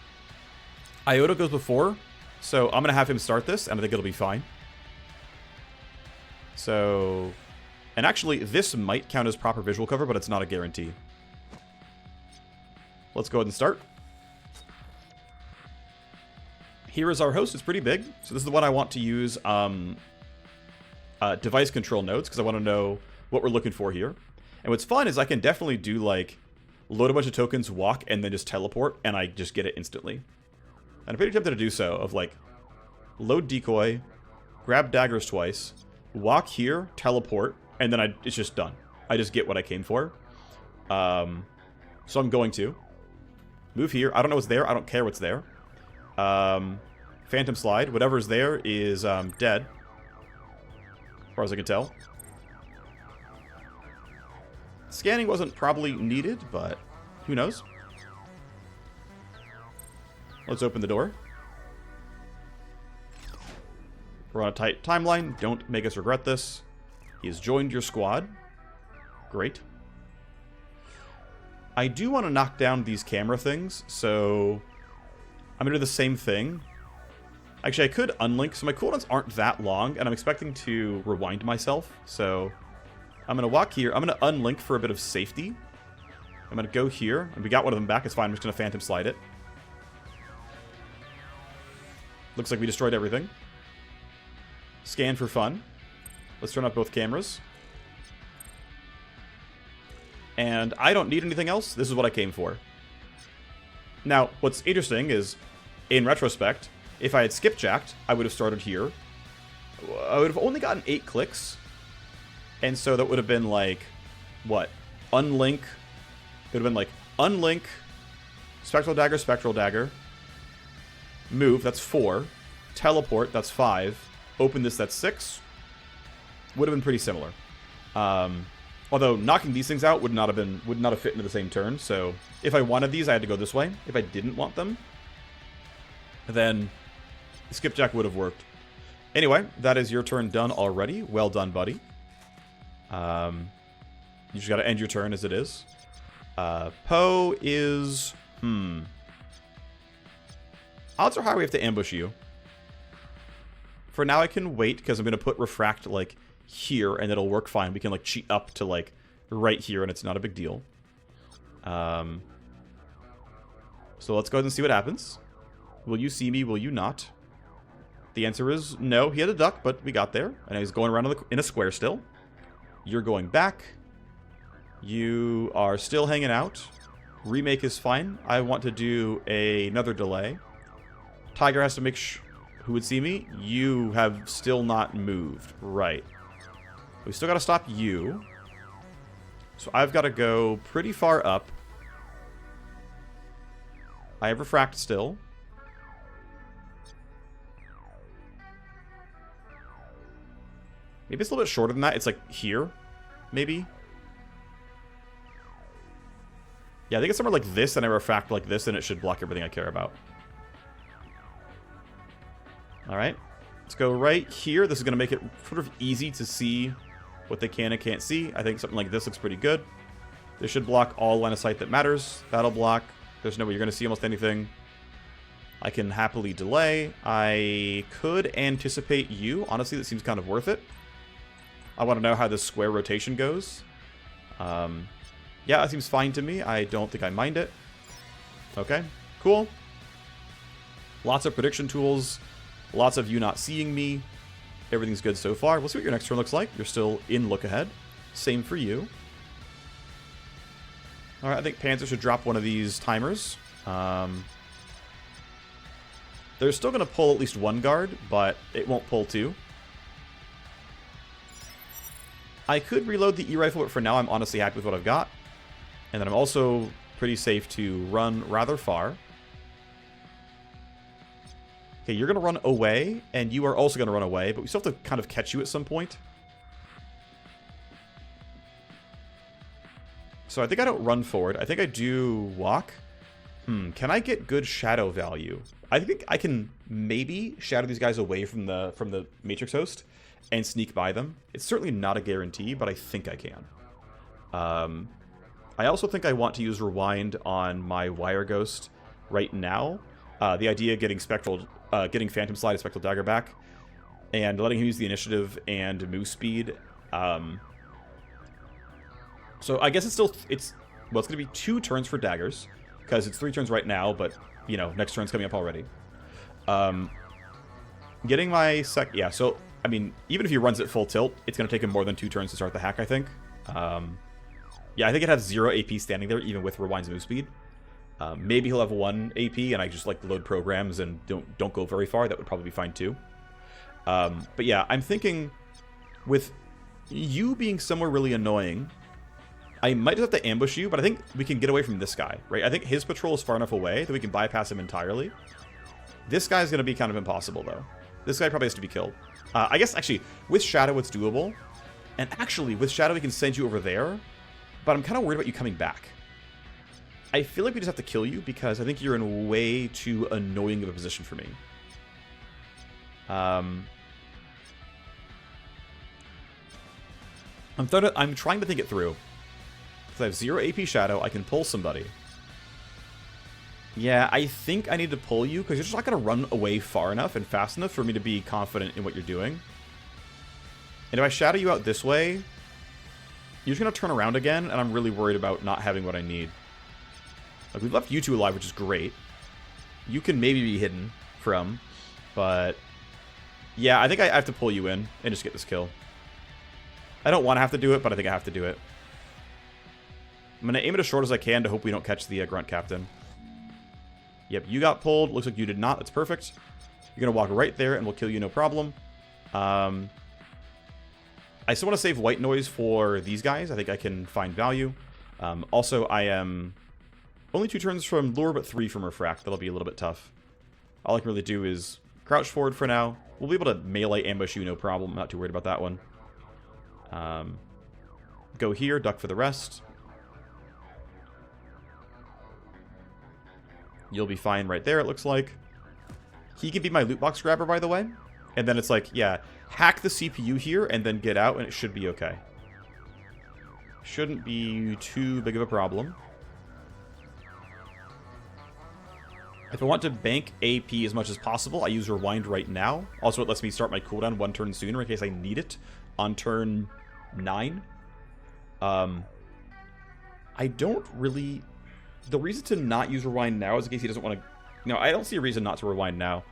Iota goes before, so I'm going to have him start this, and I think it'll be fine. So, and actually, this might count as proper visual cover, but it's not a guarantee. Let's go ahead and start. Here is our host. It's pretty big, so this is the one I want to use... device control nodes, because I want to know what we're looking for here. And what's fun is I can definitely do, like, load a bunch of tokens, walk, and then just teleport, and I just get it instantly. And I'm pretty tempted to do so, of, like, load decoy, grab daggers twice, walk here, teleport, and then it's just done. I just get what I came for. So I'm going to. Move here. I don't know what's there. I don't care what's there. Phantom slide. Whatever's there is dead. As far as I can tell. Scanning wasn't probably needed, but who knows? Let's open the door. We're on a tight timeline. Don't make us regret this. He has joined your squad. Great. I do want to knock down these camera things, so I'm going to do the same thing. Actually, I could unlink, so my cooldowns aren't that long, and I'm expecting to rewind myself, so I'm going to walk here. I'm going to unlink for a bit of safety. I'm going to go here, and we got one of them back. It's fine. I'm just going to Phantom Slide it. Looks like we destroyed everything. Scan for fun. Let's turn off both cameras. And I don't need anything else. This is what I came for. Now, what's interesting is, in retrospect, if I had skipjacked, I would have started here. I would have only gotten 8 clicks. And so that would have been like, what? Unlink. It would have been like, unlink, spectral dagger, move, that's 4. Teleport, that's 5. Open this, that's 6. Would have been pretty similar. Although knocking these things out would not have fit into the same turn. So if I wanted these, I had to go this way. If I didn't want them, then skipjack would have worked. Anyway, that is your turn done already. Well done, buddy. You just got to end your turn as it is. Poe is... Odds are high we have to ambush you. For now, I can wait, because I'm going to put Refract, like, here, and it'll work fine. We can, like, cheat up to, like, right here, and it's not a big deal. So let's go ahead and see what happens. Will you see me? Will you not? The answer is no. He had a duck, but we got there. And he's going around in a square still. You're going back. You are still hanging out. Remake is fine. I want to do another delay. Tiger has to make sure... Who would see me? You have still not moved. Right. We still got to stop you. So I've got to go pretty far up. I have Refract still. Maybe it's a little bit shorter than that. It's like here, maybe. Yeah, I think it's somewhere like this, and I Refract like this, and it should block everything I care about. Alright, let's go right here. This is going to make it sort of easy to see what they can and can't see. I think something like this looks pretty good. This should block all line of sight that matters. That'll block. There's no way you're going to see almost anything. I can happily delay. I could anticipate you. Honestly, that seems kind of worth it. I want to know how this square rotation goes. Yeah, that seems fine to me. I don't think I mind it. Okay, cool. Lots of prediction tools. Lots of you not seeing me. Everything's good so far. We'll see what your next turn looks like. You're still in look ahead. Same for you. Alright, I think Panther should drop one of these timers. They're still going to pull at least one guard, but it won't pull two. I could reload the E-Rifle, but for now I'm honestly happy with what I've got. And then I'm also pretty safe to run rather far. Okay, you're going to run away, and you are also going to run away, but we still have to kind of catch you at some point. So I think I don't run forward. I think I do walk. Can I get good shadow value? I think I can maybe shadow these guys away from the Matrix host and sneak by them. It's certainly not a guarantee, but I think I can. I also think I want to use Rewind on my Wireghost right now. The idea of getting Phantom Slide and Spectral Dagger back, and letting him use the initiative and move speed. So I guess it's going to be 2 turns for daggers, because it's 3 turns right now, but, you know, next turn's coming up already. Getting my yeah, so, I mean, even if he runs at full tilt, it's going to take him more than 2 turns to start the hack, I think. Yeah, I think it has 0 AP standing there, even with Rewind's move speed. Maybe he'll have 1 AP, and I just like load programs and don't go very far. That would probably be fine too. But yeah, I'm thinking with you being somewhere really annoying, I might just have to ambush you, but I think we can get away from this guy, right? I think his patrol is far enough away that we can bypass him entirely. This guy's going to be kind of impossible, though. This guy probably has to be killed. I guess, actually, with Shadow, it's doable. And actually, with Shadow, we can send you over there. but I'm kind of worried about you coming back. I feel like we just have to kill you because I think you're in way too annoying of a position for me. I'm trying to think it through. Because I have 0 AP Shadow, I can pull somebody. Yeah, I think I need to pull you because you're just not going to run away far enough and fast enough for me to be confident in what you're doing. And if I shadow you out this way, you're just going to turn around again, and I'm really worried about not having what I need. Like, we've left you two alive, which is great. You can maybe be hidden from, but yeah, I think I have to pull you in and just get this kill. I don't want to have to do it, but I think I have to do it. I'm going to aim it as short as I can to hope we don't catch the Grunt Captain. Yep, you got pulled. Looks like you did not. That's perfect. You're going to walk right there, and we'll kill you no problem. I still want to save white noise for these guys. I think I can find value. Also, I am only 2 turns from lure, but 3 from refract. That'll be a little bit tough. All I can really do is crouch forward for now. We'll be able to melee ambush you, no problem. I'm not too worried about that one. Go here, duck for the rest. You'll be fine right there, it looks like. He can be my loot box grabber, by the way. And then it's like, yeah, hack the CPU here and then get out, and it should be okay. Shouldn't be too big of a problem. If I want to bank AP as much as possible, I use Rewind right now. Also, it lets me start my cooldown 1 turn sooner in case I need it on turn 9. I don't really... The reason to not use Rewind now is in case he doesn't want to... No, I don't see a reason not to Rewind now.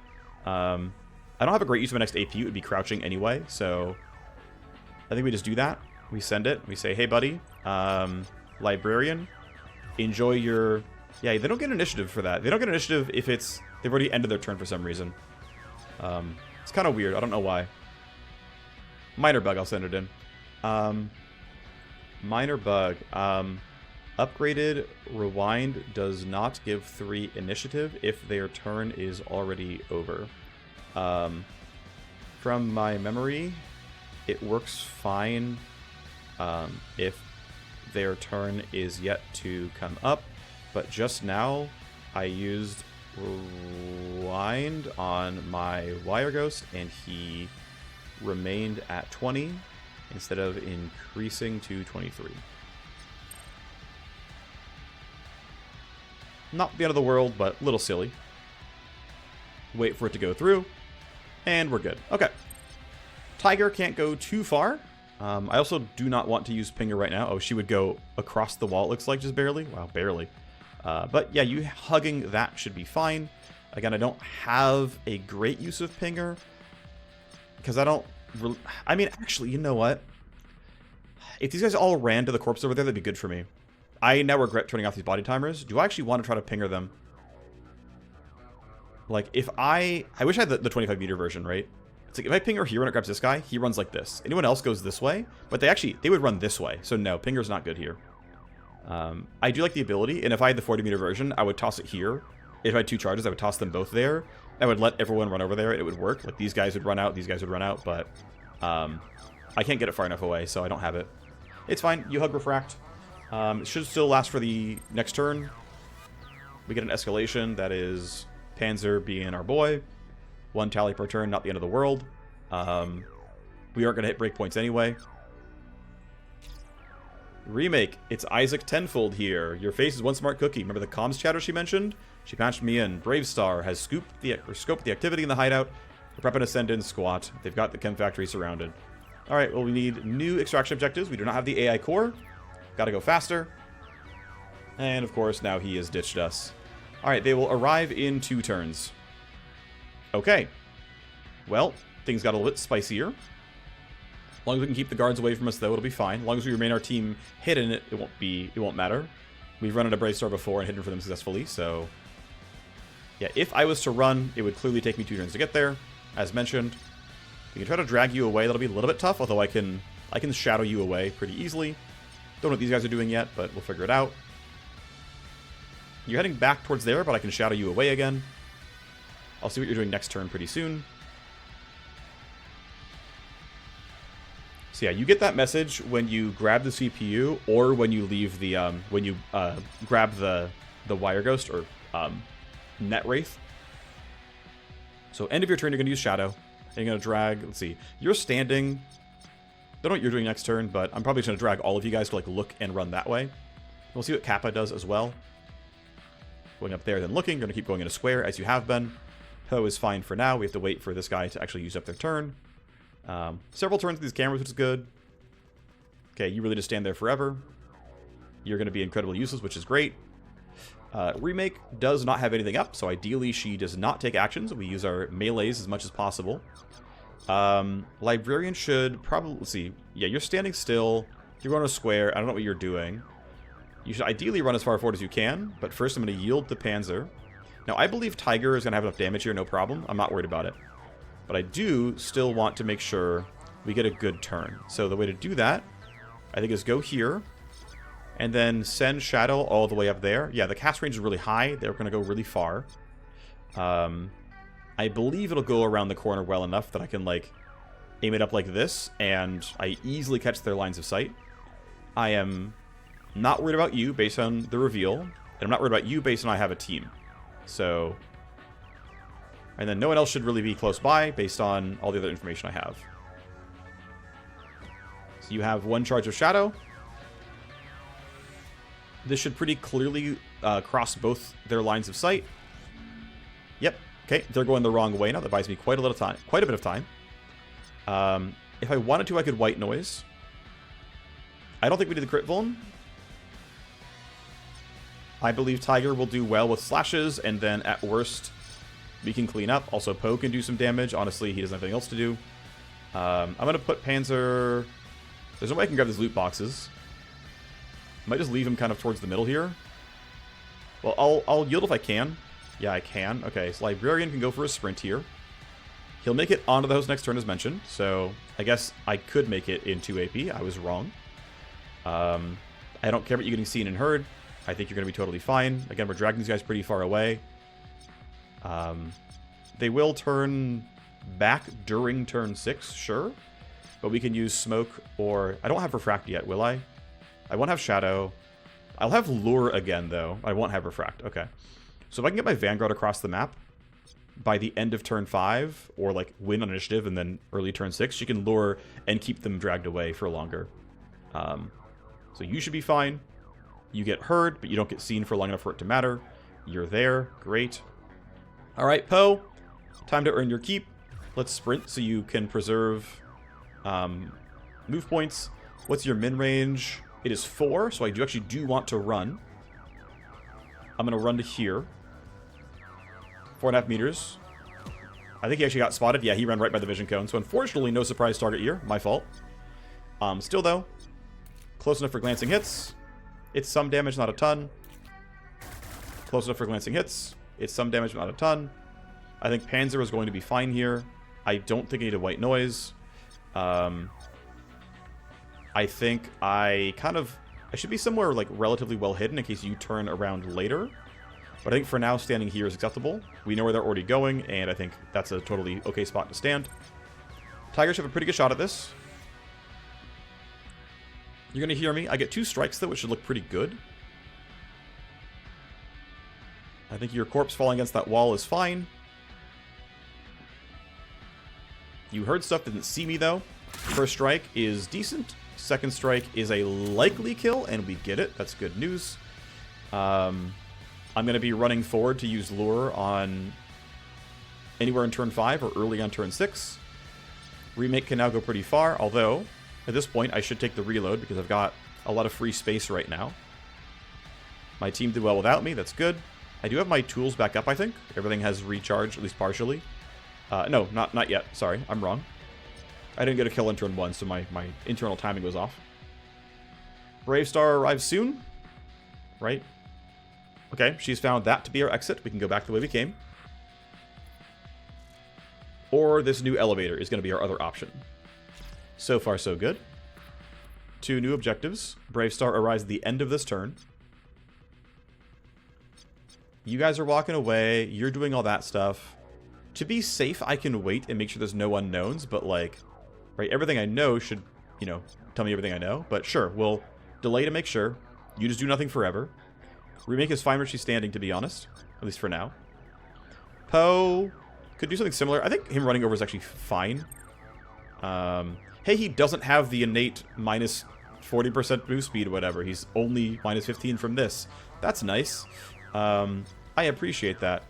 I don't have a great use of my next AP. It would be crouching anyway, so... I think we just do that. We send it. We say, hey, buddy, Librarian, enjoy your... Yeah, they don't get initiative for that. They don't get initiative if it's... They've already ended their turn for some reason. It's kind of weird. I don't know why. Minor bug, I'll send it in. Minor bug. Upgraded Rewind does not give 3 initiative if their turn is already over. From my memory, it works fine if their turn is yet to come up. But just now, I used Rewind on my Wireghost, and he remained at 20 instead of increasing to 23. Not the end of the world, but a little silly. Wait for it to go through, and we're good. Okay. Tiger can't go too far. I also do not want to use Pinger right now. Oh, she would go across the wall, it looks like, just barely. Wow, barely. But yeah, you hugging that should be fine. Again, I don't have a great use of Pinger, because I don't... I mean, actually, you know what? If these guys all ran to the corpse over there, that'd be good for me. I now regret turning off these body timers. Do I actually want to try to Pinger them? Like, if I wish I had the 25 meter version, right? It's like, if I Pinger here when it grabs this guy, he runs like this. Anyone else goes this way, but they would run this way. So no, Pinger's not good here. I do like the ability, and if I had the 40 meter version, I would toss it here. If I had 2 charges, I would toss them both there. I would let everyone run over there, and it would work. Like, these guys would run out, these guys would run out, but I can't get it far enough away, so I don't have it. It's fine. You hug Refract. It should still last for the next turn. We get an escalation. That is Panzer being our boy. 1 tally per turn, not the end of the world. We aren't going to hit breakpoints anyway. Remake. It's Isaac Tenfold here. Your face is one smart cookie. Remember the comms chatter she mentioned? She patched me in. Bravestar has scoped the activity in the hideout. We're prepping to send in squat. They've got the chem factory surrounded. Alright, well, we need new extraction objectives. We do not have the AI core. Gotta go faster. And, of course, now he has ditched us. Alright, they will arrive in 2 turns. Okay. Well, things got a little bit spicier. As long as we can keep the guards away from us, though, it'll be fine. As long as we remain our team hidden, it won't matter. We've run into Bravestar before and hidden for them successfully, so... Yeah, if I was to run, it would clearly take me 2 turns to get there, as mentioned. We can try to drag you away. That'll be a little bit tough, although I can shadow you away pretty easily. Don't know what these guys are doing yet, but we'll figure it out. You're heading back towards there, but I can shadow you away again. I'll see what you're doing next turn pretty soon. So yeah, you get that message when you grab the CPU or when you leave the grab the Wireghost or Net Wraith. So end of your turn, you're gonna use Shadow. And you're gonna drag. Let's see. You're standing. I don't know what you're doing next turn, but I'm probably just gonna drag all of you guys to like look and run that way. We'll see what Kappa does as well. Going up there, then looking. Gonna keep going in a square as you have been. Ho is fine for now. We have to wait for this guy to actually use up their turn. Several turns with these cameras, which is good. Okay, you really just stand there forever. You're going to be incredibly useless, which is great. Remake does not have anything up, so ideally she does not take actions. We use our melees as much as possible. Librarian should probably... Let's see. Yeah, you're standing still. You're on a square. I don't know what you're doing. You should ideally run as far forward as you can, but first I'm going to yield the Panzer. Now, I believe Tiger is going to have enough damage here, no problem. I'm not worried about it. But I do still want to make sure we get a good turn. So the way to do that, I think, is go here. And then send Shadow all the way up there. Yeah, the cast range is really high. They're going to go really far. I believe it'll go around the corner well enough that I can, like, aim it up like this. And I easily catch their lines of sight. I am not worried about you based on the reveal. And I'm not worried about you based on I have a team. So, and then no one else should really be close by based on all the other information I have. So you have one charge of Shadow. This should pretty clearly cross both their lines of sight. Yep. Okay, they're going the wrong way now. That buys me quite a bit of time. If I wanted to, I could white noise. I don't think we need the crit vuln. I believe Tiger will do well with slashes, and then at worst, we can clean up. Also, Poe can do some damage. Honestly, he doesn't have anything else to do. I'm going to put Panzer... There's no way I can grab these loot boxes. I might just leave him kind of towards the middle here. Well, I'll yield if I can. Yeah, I can. Okay, so Librarian can go for a sprint here. He'll make it onto the host next turn as mentioned, so I guess I could make it in 2 AP. I was wrong. I don't care about you getting seen and heard. I think you're going to be totally fine. Again, we're dragging these guys pretty far away. They will turn back during turn 6, sure. But we can use Smoke or... I don't have Refract yet, will I? I won't have Shadow. I'll have Lure again, though. I won't have Refract. Okay. So if I can get my Vanguard across the map by the end of turn 5, or like win on initiative and then early turn 6, she can lure and keep them dragged away for longer. So you should be fine. You get heard, but you don't get seen for long enough for it to matter. You're there. Great. All right, Poe. Time to earn your keep. Let's sprint so you can preserve move points. What's your min range? It is 4, so I actually do want to run. I'm going to run to here. 4.5 meters. I think he actually got spotted. Yeah, he ran right by the vision cone. So unfortunately, no surprise target here. My fault. Still, though, close enough for glancing hits. It's some damage, not a ton. Close enough for glancing hits. It's some damage, not a ton. I think Panzer is going to be fine here. I don't think I need a white noise. I think I should be somewhere like relatively well hidden in case you turn around later. But I think for now, standing here is acceptable. We know where they're already going, and I think that's a totally okay spot to stand. Tigers have a pretty good shot at this. You're going to hear me. I get 2 strikes, though, which should look pretty good. I think your corpse falling against that wall is fine. You heard stuff, didn't see me, though. First strike is decent. Second strike is a likely kill, and we get it. That's good news. I'm going to be running forward to use Lure on anywhere in turn 5 or early on turn 6. Remake can now go pretty far, although at this point I should take the reload because I've got a lot of free space right now. My team did well without me. That's good. I do have my tools back up, I think. Everything has recharged, at least partially. No, not yet. Sorry, I'm wrong. I didn't get a kill in turn 1, so my internal timing was off. Brave Star arrives soon. Right? Okay, she's found that to be our exit. We can go back the way we came. Or this new elevator is going to be our other option. So far, so good. 2 new objectives. Brave Star arrives at the end of this turn. You guys are walking away. You're doing all that stuff. To be safe, I can wait and make sure there's no unknowns, but like, right, everything I know should you know, tell me everything I know. But sure, we'll delay to make sure. You just do nothing forever. Remake is fine where she's standing, to be honest. At least for now. Poe could do something similar. I think him running over is actually fine. Hey, he doesn't have the innate minus 40% move speed or whatever. He's only minus 15 from this. That's nice. I appreciate that.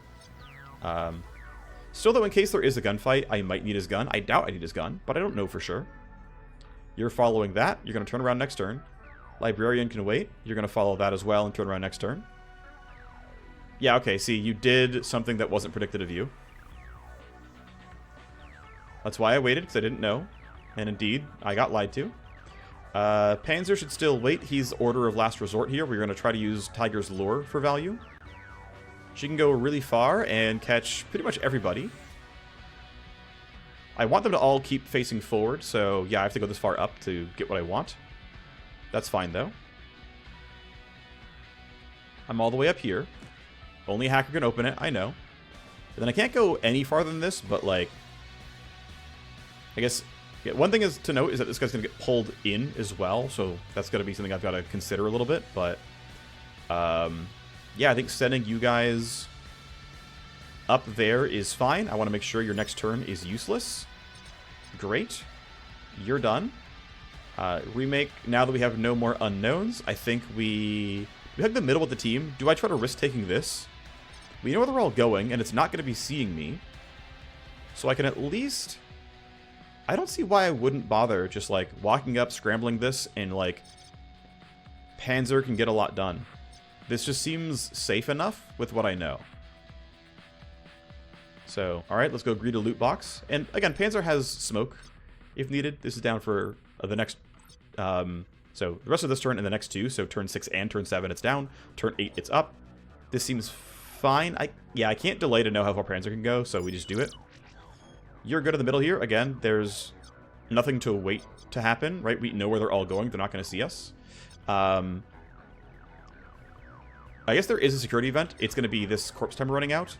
Still, though, in case there is a gunfight, I might need his gun. I doubt I need his gun, but I don't know for sure. You're following that. You're going to turn around next turn. Librarian can wait. You're going to follow that as well and turn around next turn. Yeah, okay, see, you did something that wasn't predicted of you. That's why I waited, because I didn't know. And indeed, I got lied to. Panzer should still wait. He's Order of Last Resort here. We're going to try to use Tiger's Lure for value. She can go really far and catch pretty much everybody. I want them to all keep facing forward, so yeah, I have to go this far up to get what I want. That's fine, though. I'm all the way up here. Only a hacker can open it, I know. And then I can't go any farther than this, but, like... I guess... Yeah, one thing is to note is that this guy's going to get pulled in as well, so that's going to be something I've got to consider a little bit, but... yeah, I think sending you guys up there is fine. I want to make sure your next turn is useless. Great. You're done. Remake, now that we have no more unknowns, I think we hug the middle with the team. Do I try to risk taking this? We know where they're all going, and it's not going to be seeing me. So I can at least... I don't see why I wouldn't bother just, like, walking up, scrambling this, and, like, Panzer can get a lot done. This just seems safe enough with what I know. So, alright, let's go greet a loot box. And, again, Panzer has smoke, if needed. This is down for the next... so, the rest of this turn and the next two, so turn 6 and turn 7, it's down. Turn 8, it's up. This seems fine. Yeah, I can't delay to know how far Panzer can go, so we just do it. You're good in the middle here. Again, there's nothing to wait to happen, right? We know where they're all going. They're not going to see us. I guess there is a security event. It's going to be this corpse timer running out.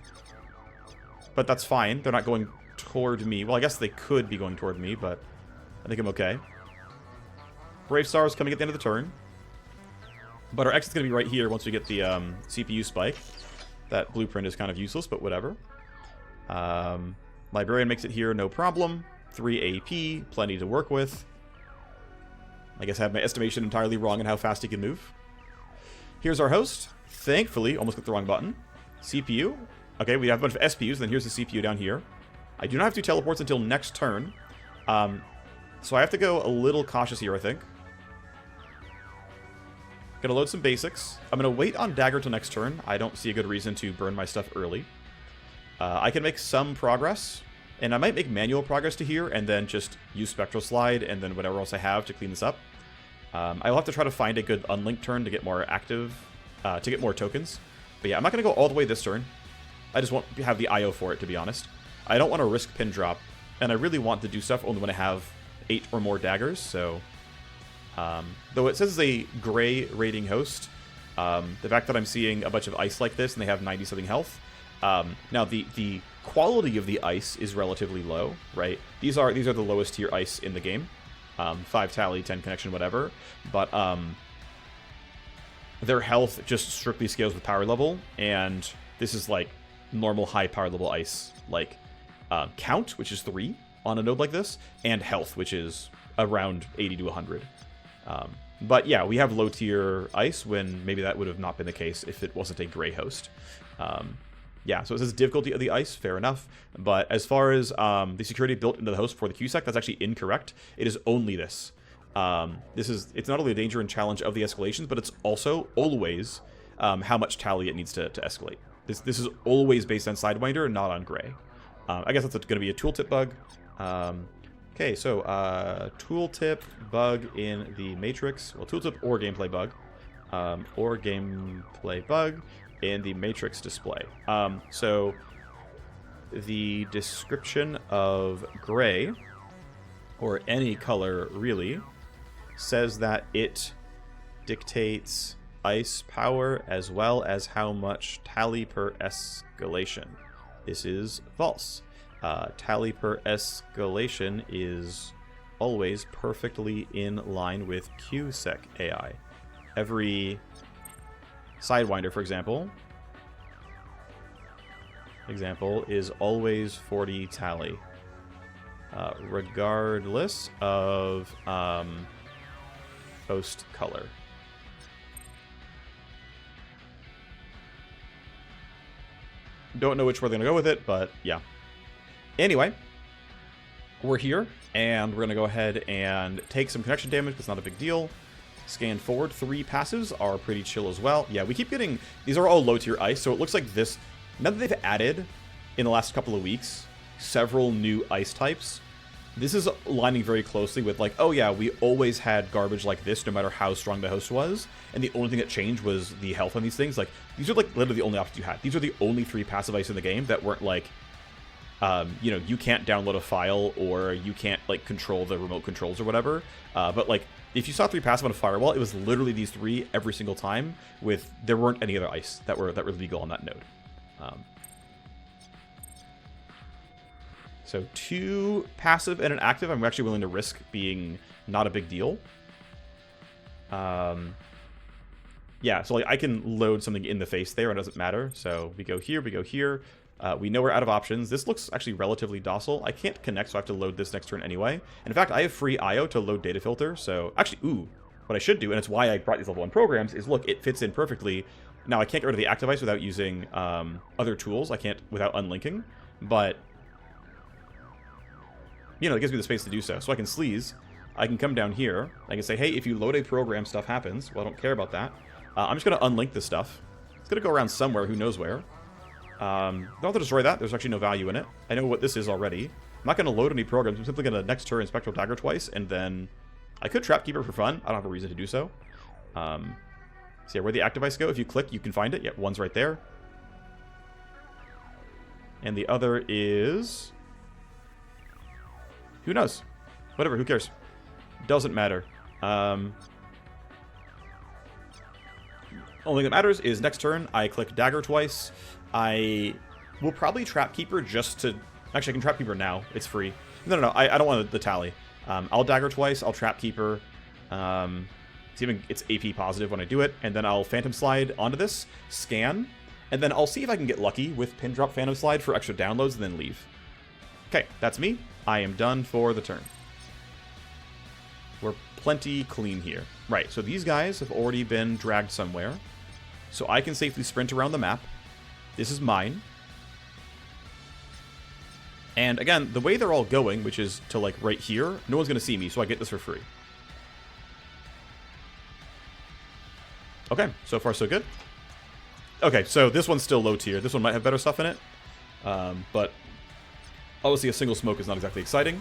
But that's fine. They're not going toward me. Well, I guess they could be going toward me, but I think I'm okay. Brave Star is coming at the end of the turn. But our exit's going to be right here once we get the CPU spike. That blueprint is kind of useless, but whatever. Librarian makes it here, no problem. 3 AP, plenty to work with. I guess I have my estimation entirely wrong on how fast he can move. Here's our host. Thankfully, almost clicked the wrong button. CPU. Okay, we have a bunch of SPUs, then here's the CPU down here. I do not have to teleports until next turn. So I have to go a little cautious here, I think. Gonna load some basics. I'm gonna wait on Dagger till next turn. I don't see a good reason to burn my stuff early. I can make some progress, and I might make manual progress to here, and then just use Spectral Slide, and then whatever else I have to clean this up. I'll have to try to find a good unlinked turn to get more active, to get more tokens. But yeah, I'm not going to go all the way this turn. I just won't have the IO for it, to be honest. I don't want to risk pin drop, and I really want to do stuff only when I have 8 or more daggers, so... though it says it's a gray rating host, the fact that I'm seeing a bunch of ice like this, and they have 90-something health... now, the quality of the ice is relatively low, right? These are the lowest tier ice in the game. 5 tally, 10 connection, whatever. But their health just strictly scales with power level, and this is like normal high power level ice. Like count, which is 3 on a node like this, and health, which is around 80 to 100. But yeah, we have low tier ice when maybe that would have not been the case if it wasn't a gray host. Yeah, so it says difficulty of the ice, fair enough. But as far as the security built into the host for the QSec, that's actually incorrect. It is only this. It's not only a danger and challenge of the escalations, but it's also always how much tally it needs to escalate. This is always based on Sidewinder and not on gray. I guess that's going to be a tooltip bug. Okay, so tooltip bug in the Matrix. Well, tooltip or gameplay bug. Or gameplay bug in the Matrix display. So the description of gray, or any color really, says that it dictates ice power as well as how much tally per escalation. This is false. Tally per escalation is always perfectly in line with QSec AI. Every Sidewinder, for example, is always 40 tally. Regardless of host color. Don't know which way they're going to go with it, but yeah. Anyway, we're here, and we're going to go ahead and take some connection damage. It's not a big deal. Scan forward. 3 passives are pretty chill as well. Yeah, we keep getting... These are all low-tier ice, so it looks like this... Now that they've added, in the last couple of weeks, several new ice types, this is aligning very closely with, like, oh yeah, we always had garbage like this no matter how strong the host was, and the only thing that changed was the health on these things. Like, these are, like, literally the only options you had. These are the only 3 passive ice in the game that weren't, like, you know, you can't download a file, or you can't, like, control the remote controls or whatever. But, like, if you saw 3 passive on a firewall, it was literally these 3 every single time, with, there weren't any other ice that were legal on that node. So 2 passive and an active, I'm actually willing to risk being not a big deal. Yeah, so like I can load something in the face there, and it doesn't matter. So we go here, we go here. We know we're out of options. This looks actually relatively docile. I can't connect, so I have to load this next turn anyway. And in fact, I have free IO to load data filter. So actually, ooh, what I should do, and it's why I brought these level 1 programs, is look, it fits in perfectly. Now I can't get rid of the active ice without using other tools. I can't without unlinking, but you know, it gives me the space to do so. So I can sleaze. I can come down here. I can say, hey, if you load a program, stuff happens. Well, I don't care about that. I'm just going to unlink this stuff. It's going to go around somewhere. Who knows where. Don't have to destroy that. There's actually no value in it. I know what this is already. I'm not going to load any programs. I'm simply going to next turn Spectral Dagger twice, and then I could Trapkeeper for fun. I don't have a reason to do so. So yeah, where the active ice go, if you click, you can find it. Yeah, one's right there. And the other is... Who knows? Whatever, who cares? Doesn't matter. Only thing that matters is next turn, I click Dagger twice. I will probably Trapkeeper just to... Actually, I can Trapkeeper now. It's free. No, I don't want the tally. I'll Dagger twice. I'll Trapkeeper. It's AP positive when I do it. And then I'll Phantom Slide onto this, scan, and then I'll see if I can get lucky with Pin Drop Phantom Slide for extra downloads and then leave. Okay, that's me. I am done for the turn. We're plenty clean here. Right, so these guys have already been dragged somewhere. So I can safely sprint around the map. This is mine. And again, the way they're all going, which is to like right here, no one's going to see me, so I get this for free. Okay, so far so good. Okay, so this one's still low tier. This one might have better stuff in it. But obviously a single smoke is not exactly exciting.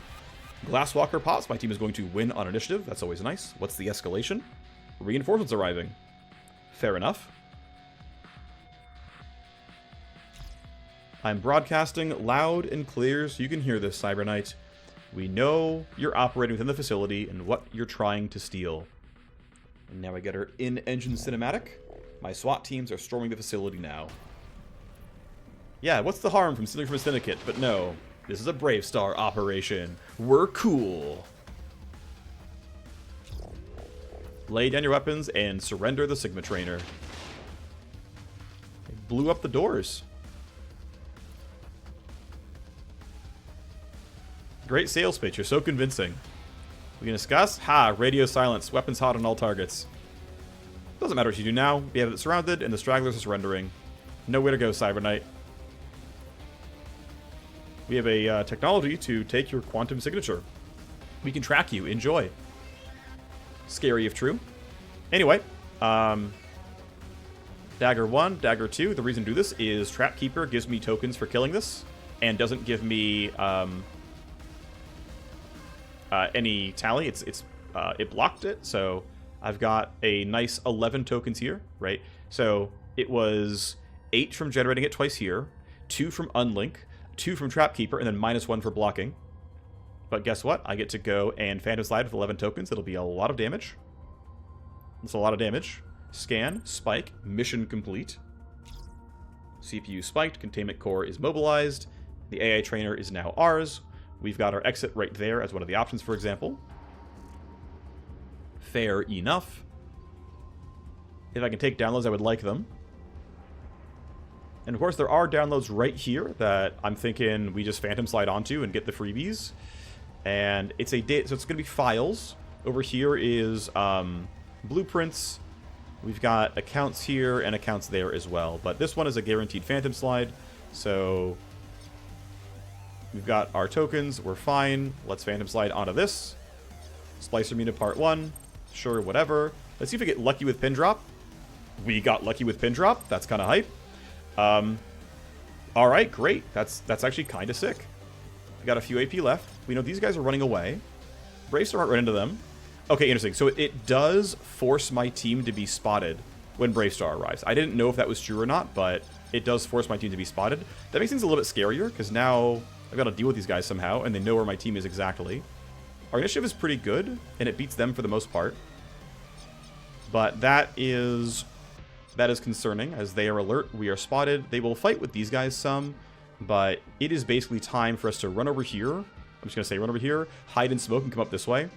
Glasswalker pops. My team is going to win on initiative. That's always nice. What's the escalation? Reinforcements arriving. Fair enough. I'm broadcasting loud and clear so you can hear this, Cyber Knight. We know you're operating within the facility and what you're trying to steal. And now I get our in-engine cinematic. My SWAT teams are storming the facility now. Yeah, what's the harm from stealing from a syndicate? But no, this is a Brave Star operation. We're cool. Lay down your weapons and surrender the Sigma Trainer. They blew up the doors. Great sales pitch, you're so convincing. We can discuss? Ha, radio silence, weapons hot on all targets. Doesn't matter what you do now, we have it surrounded and the stragglers are surrendering. Nowhere to go, Cyber Knight. We have a technology to take your quantum signature. We can track you, enjoy. Scary if true. Anyway, Dagger 1, Dagger 2, the reason to do this is Trapkeeper gives me tokens for killing this, and doesn't give me any tally. It blocked it, so I've got a nice 11 tokens here, right? So it was 8 from generating it twice here, 2 from unlink, 2 from Trapkeeper, and then -1 for blocking. But guess what? I get to go and Phantom Slide with 11 tokens. It'll be a lot of damage. That's a lot of damage. Scan, spike, mission complete. CPU spiked, containment core is mobilized. The AI trainer is now ours. We've got our exit right there as one of the options, for example. Fair enough. If I can take downloads, I would like them. And of course, there are downloads right here that I'm thinking we just Phantom Slide onto and get the freebies. And it's a so it's going to be files. Over here is blueprints. We've got accounts here and accounts there as well. But this one is a guaranteed Phantom Slide. So we've got our tokens. We're fine. Let's Phantom Slide onto this. Splicer Mina Part 1. Sure, whatever. Let's see if we get lucky with pin drop. We got lucky with pin drop. That's kind of hype. Alright, great. That's actually kind of sick. We got a few AP left. We know these guys are running away. Bravestar might run into them. Okay, interesting. So it does force my team to be spotted when Bravestar arrives. I didn't know if that was true or not, but it does force my team to be spotted. That makes things a little bit scarier, because now I've got to deal with these guys somehow, and they know where my team is exactly. Our initiative is pretty good, and it beats them for the most part. But that is concerning, as they are alert. We are spotted. They will fight with these guys some, but it is basically time for us to run over here. I'm just going to say run over here, hide in smoke, and come up this way.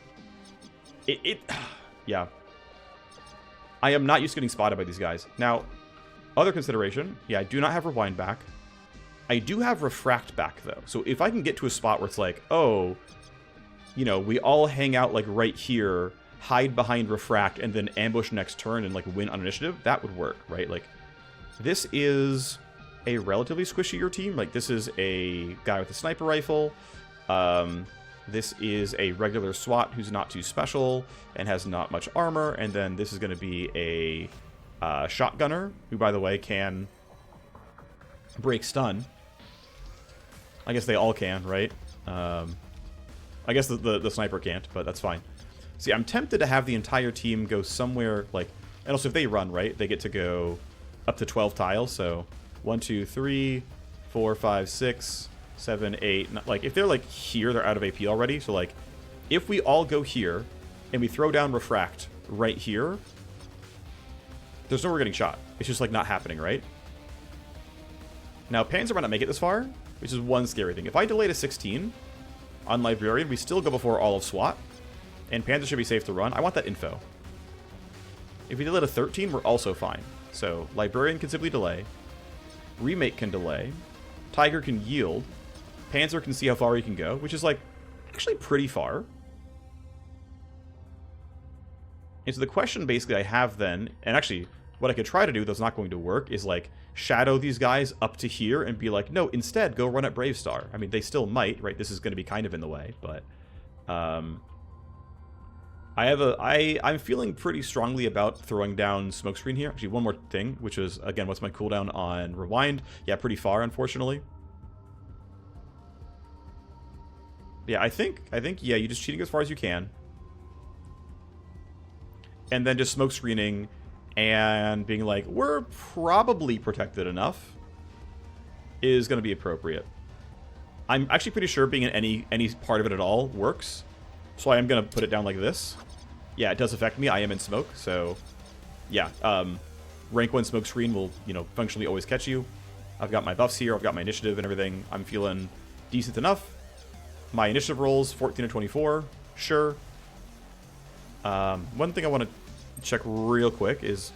Yeah. I am not used to getting spotted by these guys. Now, other consideration, yeah, I do not have Rewind back. I do have Refract back, though. So if I can get to a spot where it's like, oh, you know, we all hang out, like, right here, hide behind Refract, and then ambush next turn and, like, win on initiative, that would work, right? Like, this is a relatively squishier team. Like, this is a guy with a sniper rifle. This is a regular SWAT who's not too special and has not much armor. And then this is going to be a shotgunner, who, by the way, can break stun. I guess they all can, right? I guess the sniper can't, but that's fine. See, I'm tempted to have the entire team go somewhere, like... And also, if they run, right, they get to go up to 12 tiles. So, 1, 2, 3, 4, 5, 6... 7, 8, like, if they're, like, here, they're out of AP already, so, like, if we all go here, and we throw down Refract right here, there's nowhere getting shot. It's just, like, not happening, right? Now, Panzer might not make it this far, which is one scary thing. If I delay to 16 on Librarian, we still go before all of SWAT, and Panzer should be safe to run. I want that info. If we delay to 13, we're also fine. So, Librarian can simply delay, Remake can delay, Tiger can yield, Panzer can see how far he can go, which is, like, actually pretty far. And so the question basically I have then, and actually what I could try to do that's not going to work, is, like, shadow these guys up to here and be like, no, instead go run at Bravestar. I mean, they still might, right? This is going to be kind of in the way, but I'm feeling pretty strongly about throwing down Smokescreen here. Actually, one more thing, which is, again, what's my cooldown on Rewind? Yeah, pretty far, unfortunately. Yeah, I think, yeah, you just cheating as far as you can. And then just smoke screening and being like, we're probably protected enough is going to be appropriate. I'm actually pretty sure being in any part of it at all works. So I am going to put it down like this. Yeah, it does affect me. I am in smoke, so yeah. Rank 1 smoke screen will, you know, functionally always catch you. I've got my buffs here. I've got my initiative and everything. I'm feeling decent enough. My initiative rolls, 14 to 24. Sure. One thing I want to check real quick is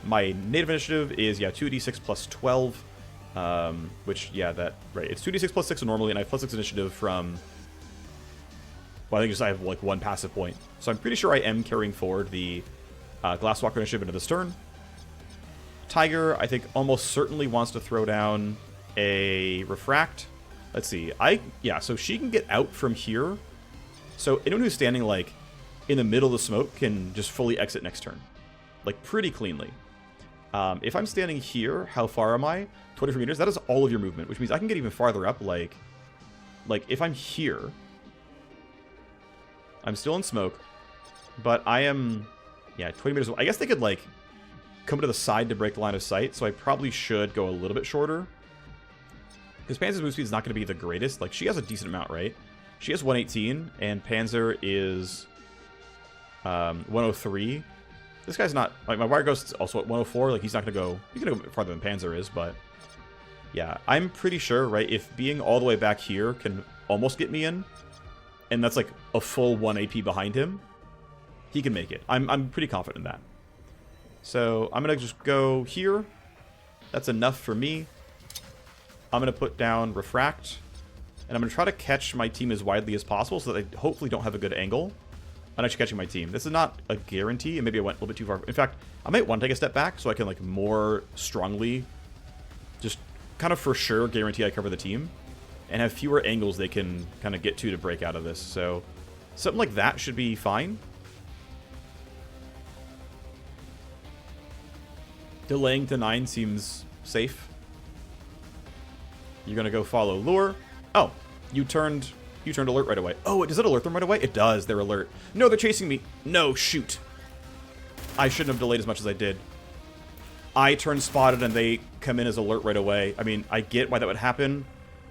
my native initiative is, yeah, 2d6 plus 12. Which, yeah, that, right. It's 2d6 plus 6 normally, and I have plus 6 initiative from... Well, I think just I have, like, 1 passive point. So I'm pretty sure I am carrying forward the Glasswalker initiative into this turn. Tiger, I think, almost certainly wants to throw down a Refract. Let's see. Yeah, so she can get out from here. So anyone who's standing, like, in the middle of the smoke can just fully exit next turn. Like, pretty cleanly. If I'm standing here, how far am I? 24 meters. That is all of your movement, which means I can get even farther up. Like if I'm here, I'm still in smoke, but I am, yeah, 20 meters. I guess they could, like, come to the side to break the line of sight, so I probably should go a little bit shorter. Because Panzer's move speed is not going to be the greatest. Like, she has a decent amount, right? She has 118, and Panzer is 103. This guy's not... Like, my Wireghost is also at 104. Like, he's not going to go... He's going to go farther than Panzer is, but... Yeah, I'm pretty sure, right, if being all the way back here can almost get me in, and that's, like, a full 1 AP behind him, He can make it. I'm pretty confident in that. So I'm going to just go here. That's enough for me. I'm going to put down Refract. And I'm going to try to catch my team as widely as possible so that they hopefully don't have a good angle. I'm actually catching my team. This is not a guarantee, and maybe I went a little bit too far. In fact, I might want to take a step back so I can, like, more strongly just kind of for sure guarantee I cover the team and have fewer angles they can kind of get to break out of this. So something like that should be fine. Delaying to 9 seems safe. You're going to go follow Lure. Oh, you turned alert right away. Oh, does it alert them right away? It does. They're alert. No, they're chasing me. No, shoot. I shouldn't have delayed as much as I did. I turned spotted and they come in as alert right away. I mean, I get why that would happen,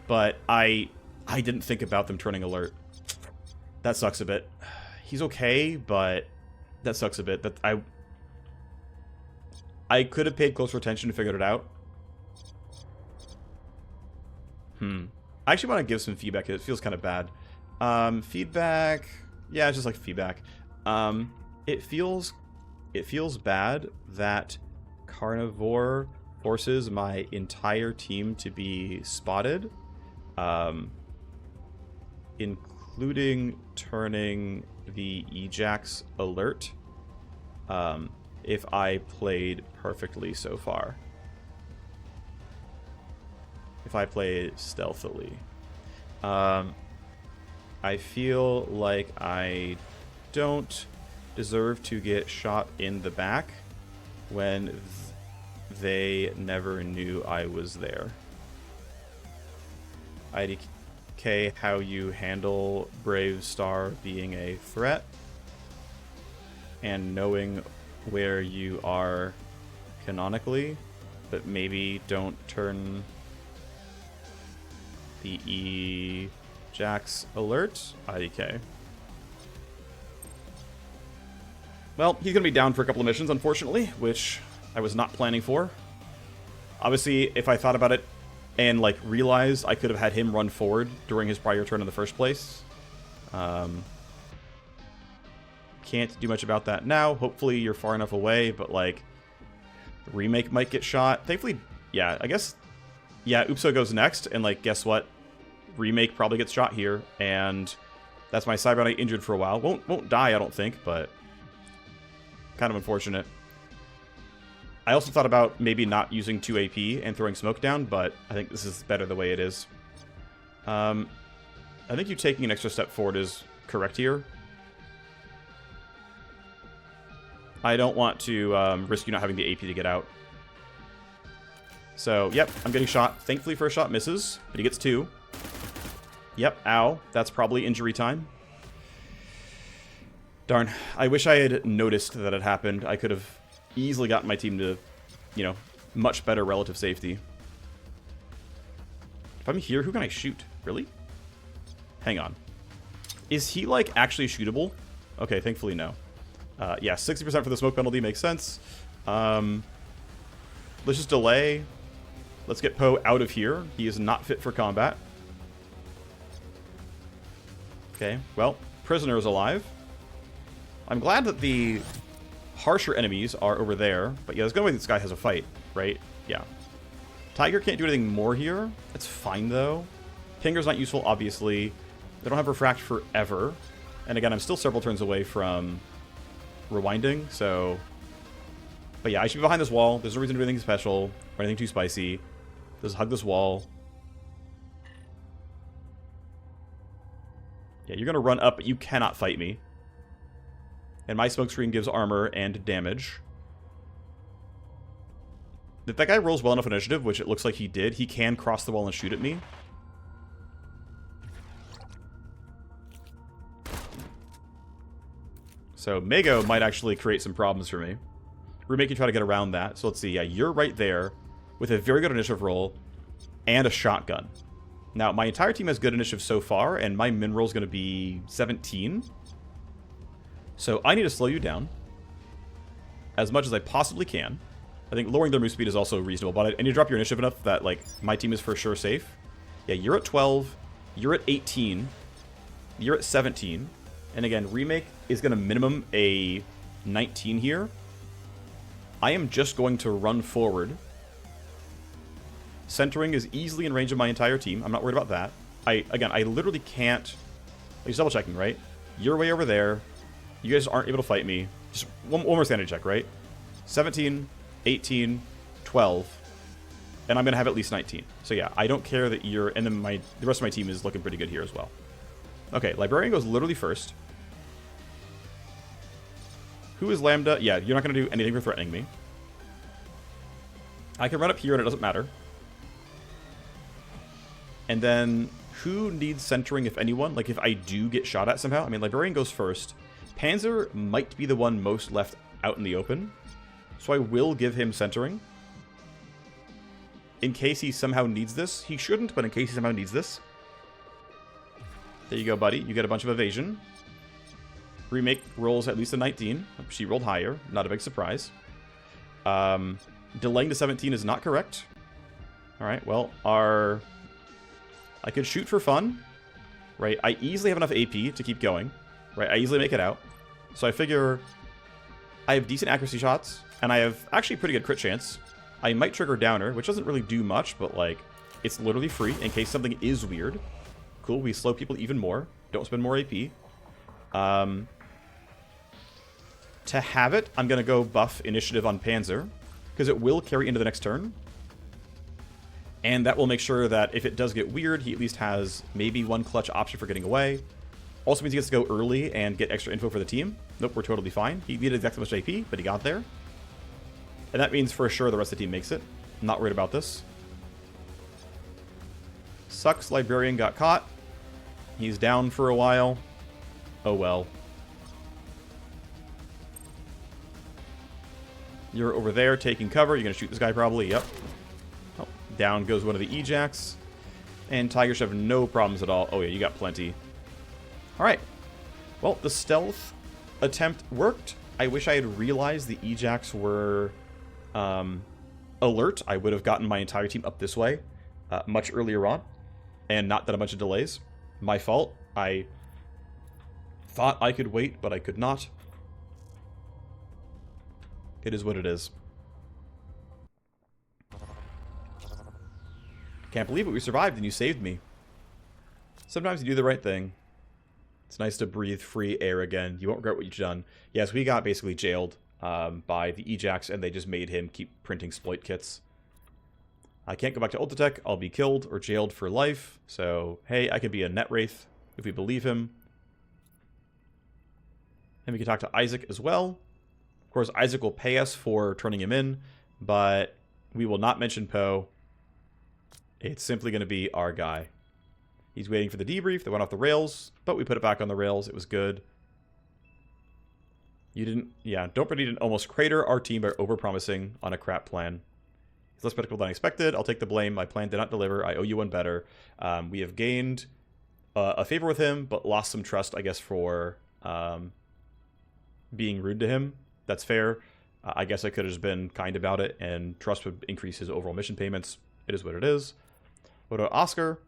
but I didn't think about them turning alert. That sucks a bit. He's okay, but that sucks a bit. That I could have paid closer attention to figure it out. I actually want to give some feedback. It feels kind of bad. Feedback. Yeah, it's just like feedback. It feels bad that Carnivore forces my entire team to be spotted, including turning the Ejax alert, if I played perfectly so far. If I play stealthily. I feel like I don't deserve to get shot in the back when they never knew I was there. IDK, how you handle Brave Star being a threat and knowing where you are canonically, but maybe don't turn the E-Jax alert. IDK. Well, he's going to be down for a couple of missions, unfortunately, which I was not planning for. Obviously, if I thought about it and, like, realized I could have had him run forward during his prior turn in the first place. Can't do much about that now. Hopefully you're far enough away, but, like, Remake might get shot. Thankfully, yeah, I guess... Yeah, Oopso goes next, and, like, guess what? Remake probably gets shot here, and that's my Cyber Knight injured for a while. Won't die, I don't think, but kind of unfortunate. I also thought about maybe not using 2 AP and throwing smoke down, but I think this is better the way it is. I think you taking an extra step forward is correct here. I don't want to risk you not having the AP to get out. So, yep, I'm getting shot. Thankfully, first shot misses, but he gets 2. Yep, ow. That's probably injury time. Darn. I wish I had noticed that it happened. I could have easily gotten my team to, you know, much better relative safety. If I'm here, who can I shoot? Really? Hang on. Is he, like, actually shootable? Okay, thankfully, no. Yeah, 60% for the smoke penalty makes sense. Let's just delay. Let's get Poe out of here. He is not fit for combat. Okay, well, Prisoner is alive. I'm glad that the harsher enemies are over there. But yeah, there's no way this guy has a fight, right? Yeah. Tiger can't do anything more here. That's fine, though. Pinger's not useful, obviously. They don't have Refract forever. And again, I'm still several turns away from rewinding, so... But yeah, I should be behind this wall. There's no reason to do anything special or anything too spicy. Just hug this wall. Yeah, you're going to run up, but you cannot fight me. And my smokescreen gives armor and damage. If that guy rolls well enough initiative, which it looks like he did, he can cross the wall and shoot at me. So Mago might actually create some problems for me. Remake can try to get around that. So let's see. Yeah, you're right there with a very good initiative roll and a shotgun. Now, my entire team has good initiative so far, and my min roll is going to be 17. So I need to slow you down as much as I possibly can. I think lowering their move speed is also reasonable, but I need to drop your initiative enough that, like, my team is for sure safe. Yeah, you're at 12. You're at 18. You're at 17. And again, Remake is going to minimum a 19 here. I am just going to run forward. Centering is easily in range of my entire team. I'm not worried about that. I literally can't... Just double checking, right? You're way over there. You guys aren't able to fight me. Just one more sanity check, right? 17, 18, 12. And I'm going to have at least 19. So yeah, I don't care that you're... And then the rest of my team is looking pretty good here as well. Okay, Librarian goes literally first. Who is Lambda? Yeah, you're not going to do anything for threatening me. I can run up here and it doesn't matter. And then, who needs centering, if anyone? Like, if I do get shot at somehow? I mean, Librarian goes first. Panzer might be the one most left out in the open. So I will give him centering. In case he somehow needs this. He shouldn't, but in case he somehow needs this. There you go, buddy. You get a bunch of evasion. Remake rolls at least a 19. She rolled higher. Not a big surprise. Delaying to 17 is not correct. Alright, well, I could shoot for fun. Right, I easily have enough AP to keep going. Right, I easily make it out. So I figure I have decent accuracy shots, and I have actually pretty good crit chance. I might trigger Downer, which doesn't really do much, but, like, it's literally free in case something is weird. Cool, we slow people even more. Don't spend more AP. To have it, I'm going to go buff Initiative on Panzer, because it will carry into the next turn. And that will make sure that if it does get weird, he at least has maybe one clutch option for getting away. Also means he gets to go early and get extra info for the team. Nope, we're totally fine. He needed exactly as much AP, but he got there. And that means for sure the rest of the team makes it. I'm not worried about this. Sucks, Librarian got caught. He's down for a while. Oh well. You're over there taking cover. You're going to shoot this guy probably. Yep. Oh, down goes one of the Ejacs. And Tiger should have no problems at all. Oh yeah, you got plenty. Alright. Well, the stealth attempt worked. I wish I had realized the Ejacs were alert. I would have gotten my entire team up this way much earlier on. And not that a bunch of delays. My fault. I thought I could wait, but I could not. It is what it is. Can't believe it. We survived and you saved me. Sometimes you do the right thing. It's nice to breathe free air again. You won't regret what you've done. Yes, we got basically jailed by the Ejacs, and they just made him keep printing exploit kits. I can't go back to Ultratech. I'll be killed or jailed for life. So, hey, I could be a net wraith if we believe him. And we can talk to Isaac as well. Of course, Isaac will pay us for turning him in, but we will not mention Poe. It's simply going to be our guy. He's waiting for the debrief that went off the rails, but we put it back on the rails. It was good. You didn't... Yeah, Doper didn't almost crater our team by overpromising on a crap plan. It's less predictable than I expected. I'll take the blame. My plan did not deliver. I owe you one better. We have gained a favor with him, but lost some trust, I guess, for being rude to him. That's fair. I guess I could have just been kind about it, and trust would increase his overall mission payments. It is what it is. What about Oscar?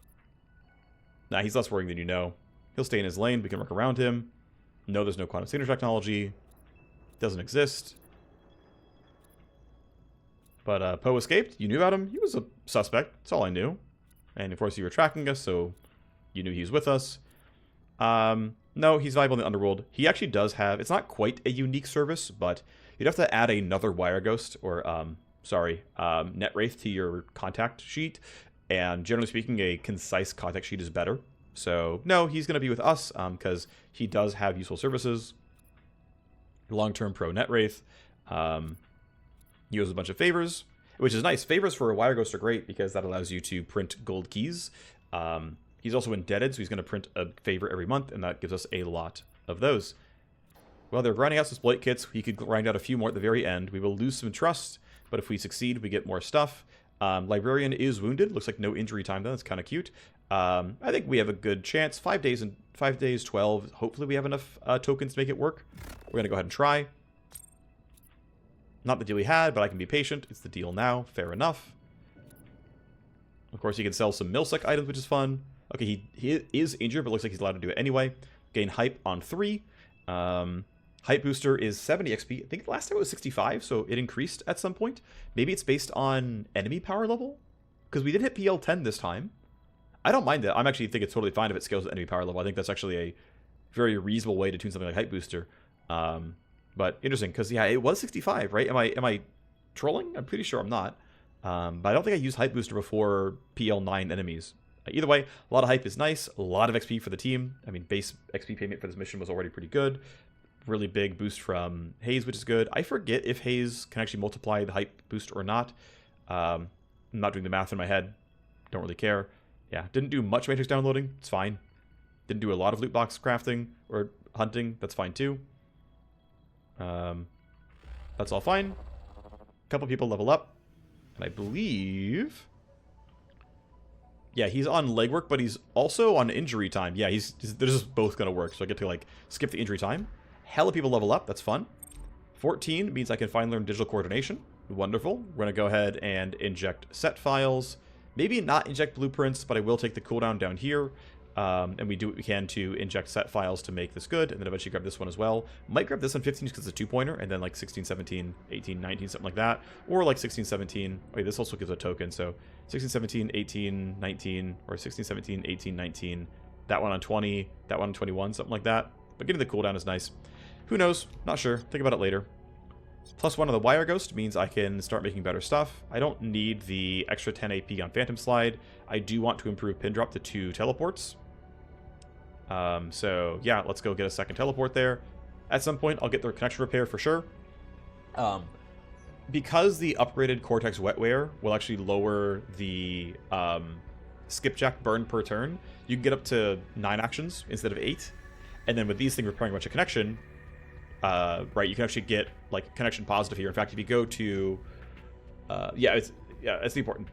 Nah, he's less worrying than you know. He'll stay in his lane. We can work around him. No, there's no quantum signature technology. Doesn't exist. But Poe escaped. You knew about him. He was a suspect. That's all I knew. And of course, you were tracking us, so you knew he was with us. No, he's valuable in the underworld. He actually does have... It's not quite a unique service, but you'd have to add another Wireghost, or, Net Wraith to your contact sheet. And generally speaking, a concise contact sheet is better. So, no, he's going to be with us, because he does have useful services. Long-term pro Net Wraith. He owes a bunch of favors, which is nice. Favors for a Wireghost are great, because that allows you to print gold keys. He's also indebted, so he's going to print a favor every month, and that gives us a lot of those. Well, they're grinding out some exploit kits. He could grind out a few more at the very end. We will lose some trust, but if we succeed, we get more stuff. Librarian is wounded. Looks like no injury time, though. That's kind of cute. I think we have a good chance. 5 days and 5 days, 12. Hopefully we have enough tokens to make it work. We're going to go ahead and try. Not the deal we had, but I can be patient. It's the deal now. Fair enough. Of course, he can sell some Milsec items, which is fun. Okay, he is injured, but looks like he's allowed to do it anyway. gain hype on 3. Hype booster is 70 XP. I think last time it was 65, so it increased at some point. Maybe it's based on enemy power level? Because we did hit PL 10 this time. I don't mind that. I'm actually think it's totally fine if it scales with enemy power level. I think that's actually a very reasonable way to tune something like hype booster. But interesting, because yeah, it was 65, right? Am I trolling? I'm pretty sure I'm not. But I don't think I used hype booster before PL 9 enemies. Either way, a lot of hype is nice. A lot of XP for the team. I mean, base XP payment for this mission was already pretty good. Really big boost from Haze, which is good. I forget if Haze can actually multiply the hype boost or not. I'm not doing the math in my head. Don't really care. Yeah, didn't do much matrix downloading. It's fine. Didn't do a lot of loot box crafting or hunting. That's fine too. That's all fine. A couple people level up. And I believe... yeah, he's on legwork, but he's also on injury time. Yeah, they're just both going to work. So I get to, like, skip the injury time. Hella people level up. That's fun. 14 means I can finally learn digital coordination. Wonderful. We're going to go ahead and inject set files. Maybe not inject blueprints, but I will take the cooldown down here. And we do what we can to inject set files to make this good, and then eventually grab this one as well. Might grab this on 15 because it's a 2-pointer, and then like 16, 17, 18, 19, something like that. Or like 16, 17. Wait, this also gives a token, so 16, 17, 18, 19, or 16, 17, 18, 19. That one on 20, that one on 21, something like that. But getting the cooldown is nice. Who knows? Not sure. Think about it later. +1 on the Wireghost means I can start making better stuff. I don't need the extra 10 AP on Phantom Slide. I do want to improve pin drop to 2 teleports. So yeah, let's go get a second teleport there. At some point, I'll get their connection repair for sure. Because the upgraded Cortex Wetware will actually lower the skipjack burn per turn, you can get up to 9 actions instead of 8. And then with these things repairing a bunch of connection, right, you can actually get like connection positive here. In fact, if you go to, it's the important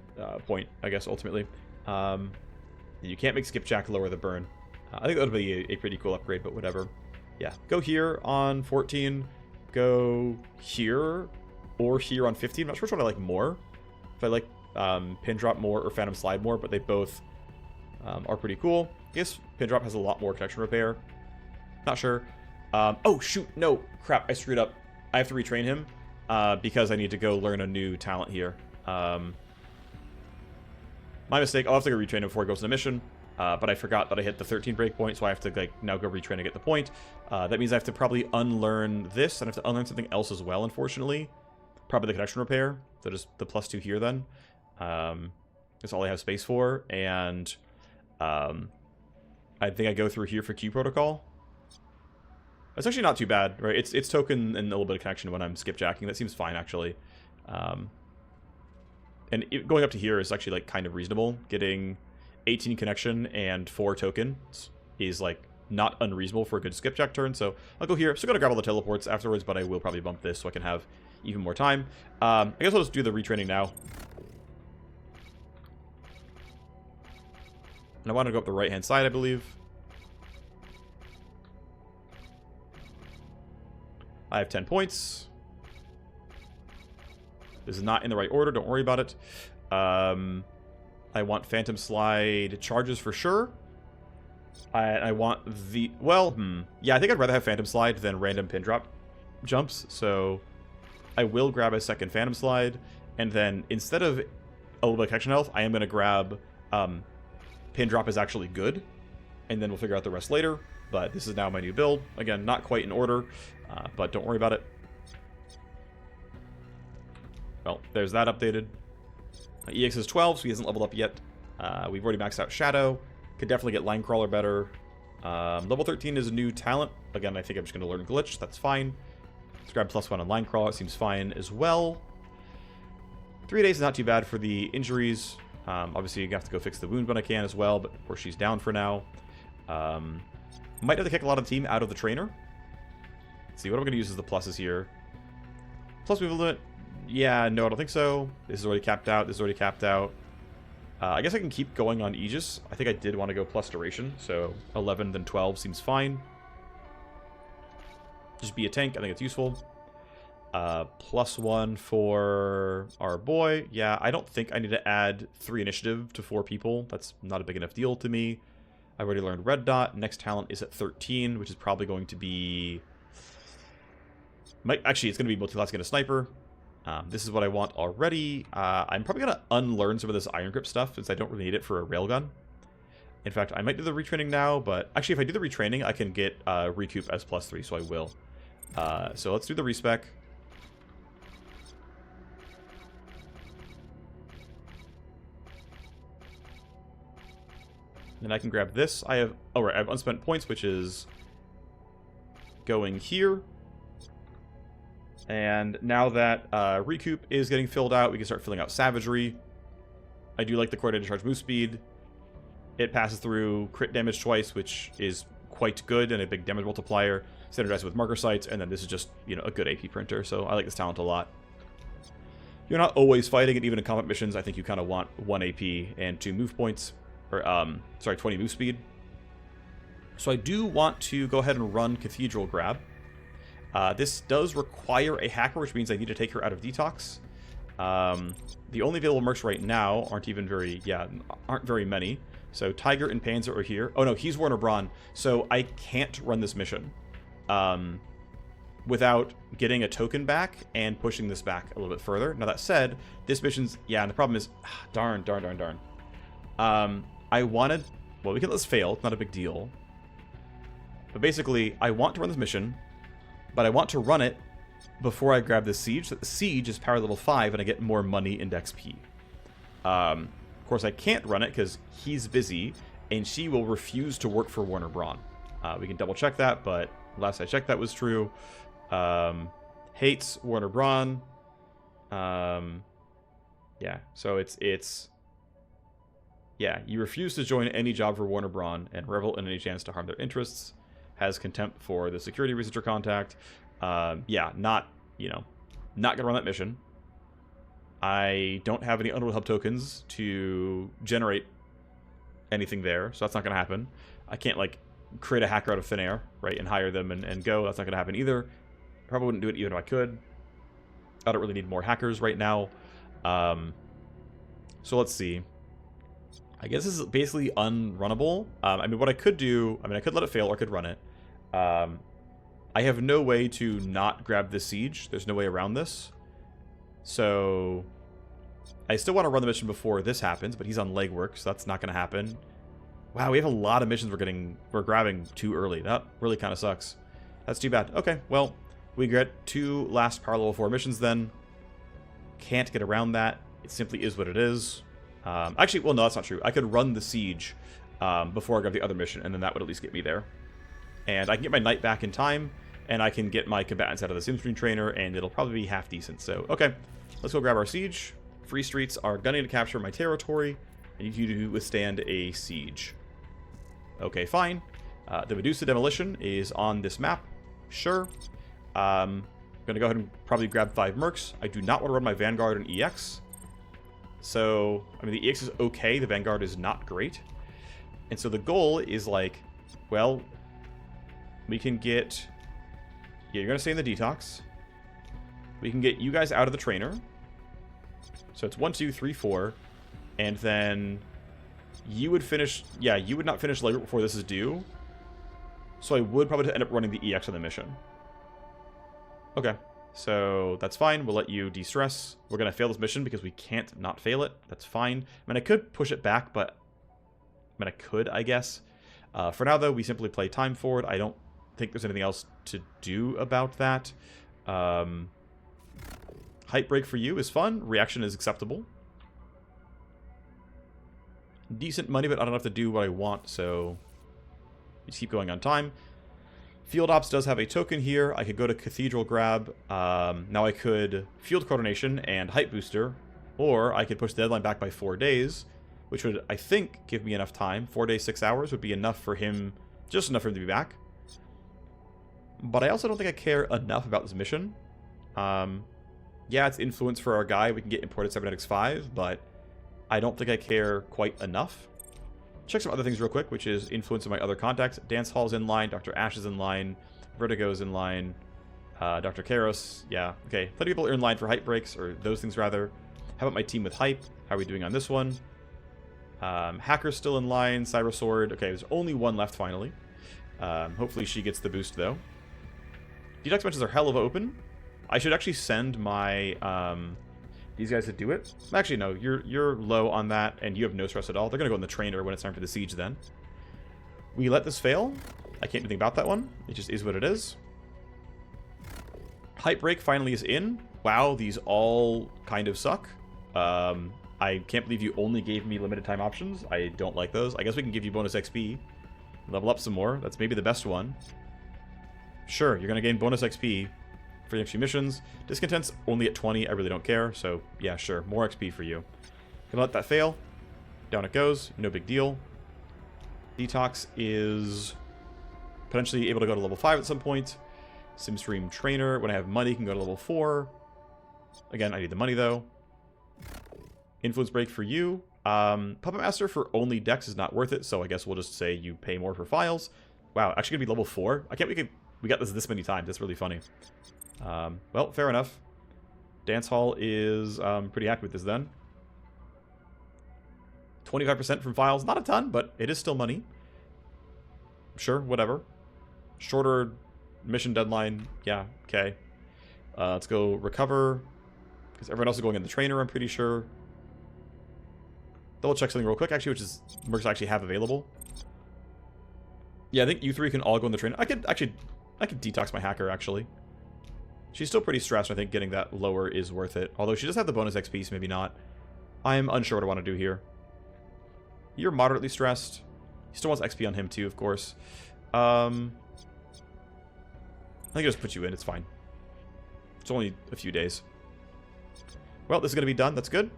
point, I guess, ultimately. You can't make skipjack lower the burn. I think that would be a pretty cool upgrade, but whatever. Yeah, go here on 14, go here, or here on 15. I'm not sure which one I like more. If I like pin drop more or phantom slide more, but they both are pretty cool. I guess pin drop has a lot more connection repair. Not sure. Oh, shoot, no, crap, I screwed up. I have to retrain him because I need to go learn a new talent here. My mistake. I'll have to go retrain him before he goes to the mission. But I forgot that I hit the 13 breakpoint, so I have to like now go retrain to get the point. That means I have to probably unlearn this, and I have to unlearn something else as well, unfortunately. Probably the connection repair, so just the +2 here then. That's all I have space for, and I think I go through here for Q protocol. It's actually not too bad, right? It's token and a little bit of connection when I'm skipjacking. That seems fine, actually. And going up to here is actually like kind of reasonable. Getting 18 connection and 4 tokens is like not unreasonable for a good skipjack turn, so I'll go here. Still gonna grab all the teleports afterwards, but I will probably bump this so I can have even more time. I guess I'll just do the retraining now. And I want to go up the right hand side, I believe. I have 10 points. This is not in the right order, don't worry about it. I want Phantom Slide charges for sure. I want the... well, yeah, I think I'd rather have Phantom Slide than random pin drop jumps. So I will grab a second Phantom Slide. And then instead of a little bit of connection health, I am going to grab pin drop is actually good. And then we'll figure out the rest later. But this is now my new build. Again, not quite in order, but don't worry about it. Well, there's that updated. EX is 12, so he hasn't leveled up yet. We've already maxed out Shadow. Could definitely get Line Crawler better. Level 13 is a new talent. Again, I think I'm just going to learn Glitch. That's fine. Let's grab +1 on Line Crawler. It seems fine as well. 3 days is not too bad for the injuries. Obviously, you have to go fix the wound when I can as well, but of course she's down for now. Might have to kick a lot of the team out of the trainer. Let's see, what I'm going to use as the pluses here. Plus move limit. Yeah, no, I don't think so. This is already capped out. This is already capped out. I guess I can keep going on Aegis. I think I did want to go plus duration, so 11 then 12 seems fine. Just be a tank. I think it's useful. +1 for our boy. Yeah, I don't think I need to add 3 initiative to 4 people. That's not a big enough deal to me. I've already learned red dot. Next talent is at 13, which is probably going to be... Actually, it's going to be multi-class get a sniper. This is what I want already. I'm probably going to unlearn some of this iron grip stuff since I don't really need it for a railgun. In fact, I might do the retraining now, but actually if I do the retraining, I can get recoup as +3, so I will. So let's do the respec. Then I can grab this. I have, oh right, I have unspent points, which is going here. And now that recoup is getting filled out, we can start filling out savagery. I do like the coordinated charge move speed. It passes through crit damage twice, which is quite good and a big damage multiplier. Standardized with marker sights, and then this is just, you know, a good AP printer. So I like this talent a lot. You're not always fighting, and even in combat missions, I think you kind of want 1 AP and 2 move points, or sorry, 20 move speed. So I do want to go ahead and run Cathedral Grab. This does require a hacker, which means I need to take her out of detox. The only available mercs right now aren't very many. So Tiger and Panzer are here. Oh no, he's Warner Braun, so I can't run this mission without getting a token back and pushing this back a little bit further. Now that said, this mission's, yeah, and the problem is, darn. I wanted, well, we can let this fail, it's not a big deal. But basically, I want to run this mission, but I want to run it before I grab the siege. So the siege is power level 5 and I get more money in XP. Of course, I can't run it because he's busy and she will refuse to work for Warner Braun. We can double check that, but last I checked that was true. Hates Warner Braun. Yeah, so it's yeah, you refuse to join any job for Warner Braun and revel in any chance to harm their interests. Has contempt for the security researcher contact. Yeah, not gonna run that mission. I don't have any Underworld Hub tokens to generate anything there, so that's not gonna happen. I can't, like, create a hacker out of thin air, right, and hire them and go. That's not gonna happen either. Probably wouldn't do it even if I could. I don't really need more hackers right now. So let's see. I guess this is basically unrunnable. I mean, what I could do, I could let it fail or I could run it. I have no way to not grab this siege. There's no way around this. So I still want to run the mission before this happens, but he's on legwork, so that's not going to happen. Wow, we have a lot of missions we're grabbing too early. That really kind of sucks. That's too bad. Okay, well, we get 2 last power level 4 missions then. Can't get around that. It simply is what it is. Actually, well, no, that's not true. I could run the siege before I grab the other mission, and then that would at least get me there. And I can get my knight back in time, and I can get my combatants out of the Simstream trainer, and it'll probably be half decent. So, okay, let's go grab our siege. Free Streets are gunning to capture my territory. I need you to withstand a siege. Okay, fine. The Medusa Demolition is on this map. Sure. I'm going to go ahead and probably grab 5 mercs. I do not want to run my Vanguard and EX. So, I mean, the EX is okay. The Vanguard is not great. And so the goal is like, well, we can get... Yeah, you're going to stay in the detox. We can get you guys out of the trainer. So it's 1, 2, 3, 4. And then you would finish... Yeah, you would not finish labor before this is due. So I would probably end up running the EX on the mission. Okay. So that's fine. We'll let you de-stress. We're going to fail this mission because we can't not fail it. That's fine. I mean, I could push it back, but... I mean, I could, I guess. For now, though, we simply play time forward. I don't think there's anything else to do about that. Height break for you is fun. Reaction is acceptable. Decent money, but I don't have to do what I want, so... We just keep going on time. Field Ops does have a token here. I could go to Cathedral Grab. Now I could Field Coordination and Height Booster, or I could push the deadline back by 4 days, which would, I think, give me enough time. 4 days, 6 hours would be enough for him, just enough for him to be back. But I also don't think I care enough about this mission. Yeah, it's influence for our guy. We can get imported Cybernetics 5, but I don't think I care quite enough. Check some other things real quick, which is influence of my other contacts. Dance Hall's in line, Dr. Ash is in line, Vertigo's in line, Dr. Karos, yeah, okay. Plenty of people are in line for hype breaks, or those things rather. How about my team with hype? How are we doing on this one? Hacker's still in line. Cybersword. Okay, there's only one left finally. Hopefully she gets the boost though. Detox benches are hell of open. I should actually send my these guys to do it. Actually, no, you're low on that, and you have no stress at all. They're gonna go in the trainer when it's time for the siege. Then we let this fail. I can't do anything about that one. It just is what it is. Hype break finally is in. Wow, these all kind of suck. I can't believe you only gave me limited time options. I don't like those. I guess we can give you bonus XP. Level up some more. That's maybe the best one. Sure, you're going to gain bonus XP for the next few missions. Discontent's only at 20. I really don't care. So, yeah, sure. More XP for you. Gonna let that fail. Down it goes. No big deal. Detox is potentially able to go to level 5 at some point. Simstream Trainer, when I have money, can go to level 4. Again, I need the money, though. Influence Break for you. Puppet Master for only Dex is not worth it, so I guess we'll just say you pay more for files. Wow, actually gonna be level 4? I can't believe we got this many times. That's really funny. Well, fair enough. Dance Hall is pretty happy with this then. 25% from files. Not a ton, but it is still money. Sure, whatever. Shorter mission deadline. Yeah, okay. Let's go recover. Because everyone else is going in the trainer, I'm pretty sure. Double check something real quick, actually, which is mercs actually have available. Yeah, I think you three can all go in the trainer. I could detox my hacker, actually. She's still pretty stressed. I think getting that lower is worth it. Although she does have the bonus XP, so maybe not. I'm unsure what I want to do here. You're moderately stressed. He still wants XP on him, too, of course. I think I'll just put you in. It's fine. It's only a few days. Well, this is going to be done. That's good.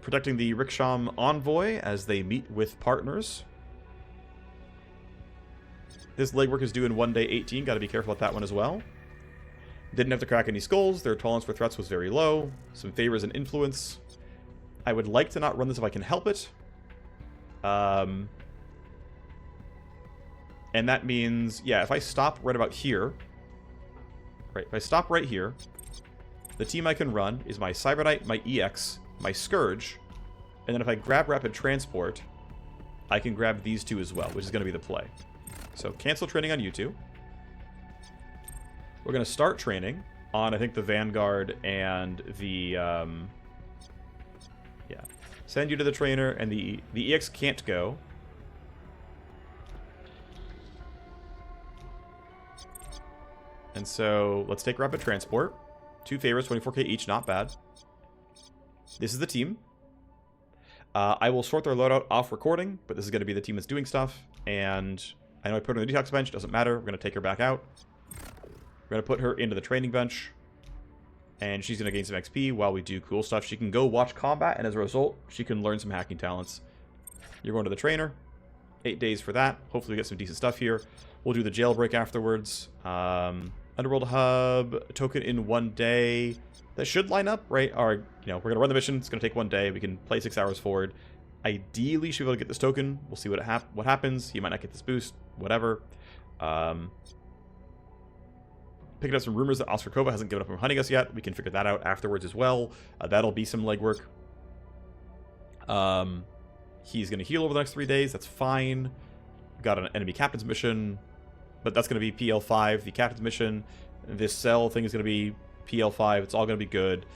Protecting the Ricksham Envoy as they meet with partners. This legwork is due in 1 day 18. Got to be careful with that one as well. Didn't have to crack any skulls. Their tolerance for threats was very low. Some favors and influence. I would like to not run this if I can help it. And that means, yeah, if I stop right about here. Right, if I stop right here, the team I can run is my Cyberknight, my EX, my Scourge, and then if I grab Rapid Transport, I can grab these two as well, which is going to be the play. So cancel training on you two. We're going to start training on, I think, the Vanguard and the, yeah. Send you to the trainer, and the EX can't go. And so, let's take Rapid Transport. 2 favors, 24k each, not bad. This is the team. I will sort their loadout off recording, but this is going to be the team that's doing stuff. And I know I put her on the detox bench, doesn't matter. We're going to take her back out. We're going to put her into the training bench. And she's going to gain some XP while we do cool stuff. She can go watch combat, and as a result, she can learn some hacking talents. You're going to the trainer. 8 days for that. Hopefully we get some decent stuff here. We'll do the jailbreak afterwards. Underworld Hub, token in 1 day. That should line up, right? Or, you know, we're going to run the mission. It's going to take 1 day. We can play 6 hours forward. Ideally, should be able to get this token. We'll see what happens. He might not get this boost. Whatever. Picking up some rumors that Oscar Kova hasn't given up on hunting us yet. We can figure that out afterwards as well. That'll be some legwork. He's going to heal over the next 3 days. That's fine. We've got an enemy captain's mission. But that's going to be PL5, the captain's mission. This cell thing is going to be PL5. It's all going to be good.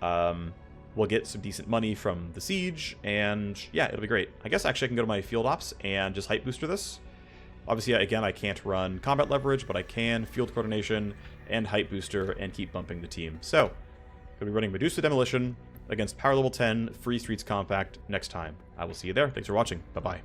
We'll get some decent money from the siege. And yeah, it'll be great. I guess actually I can go to my field ops and just hype booster this. Obviously, again, I can't run combat leverage, but I can field coordination and hype booster and keep bumping the team. So, going to be running Medusa Demolition against Power Level 10 Free Streets Compact next time. I will see you there. Thanks for watching. Bye-bye.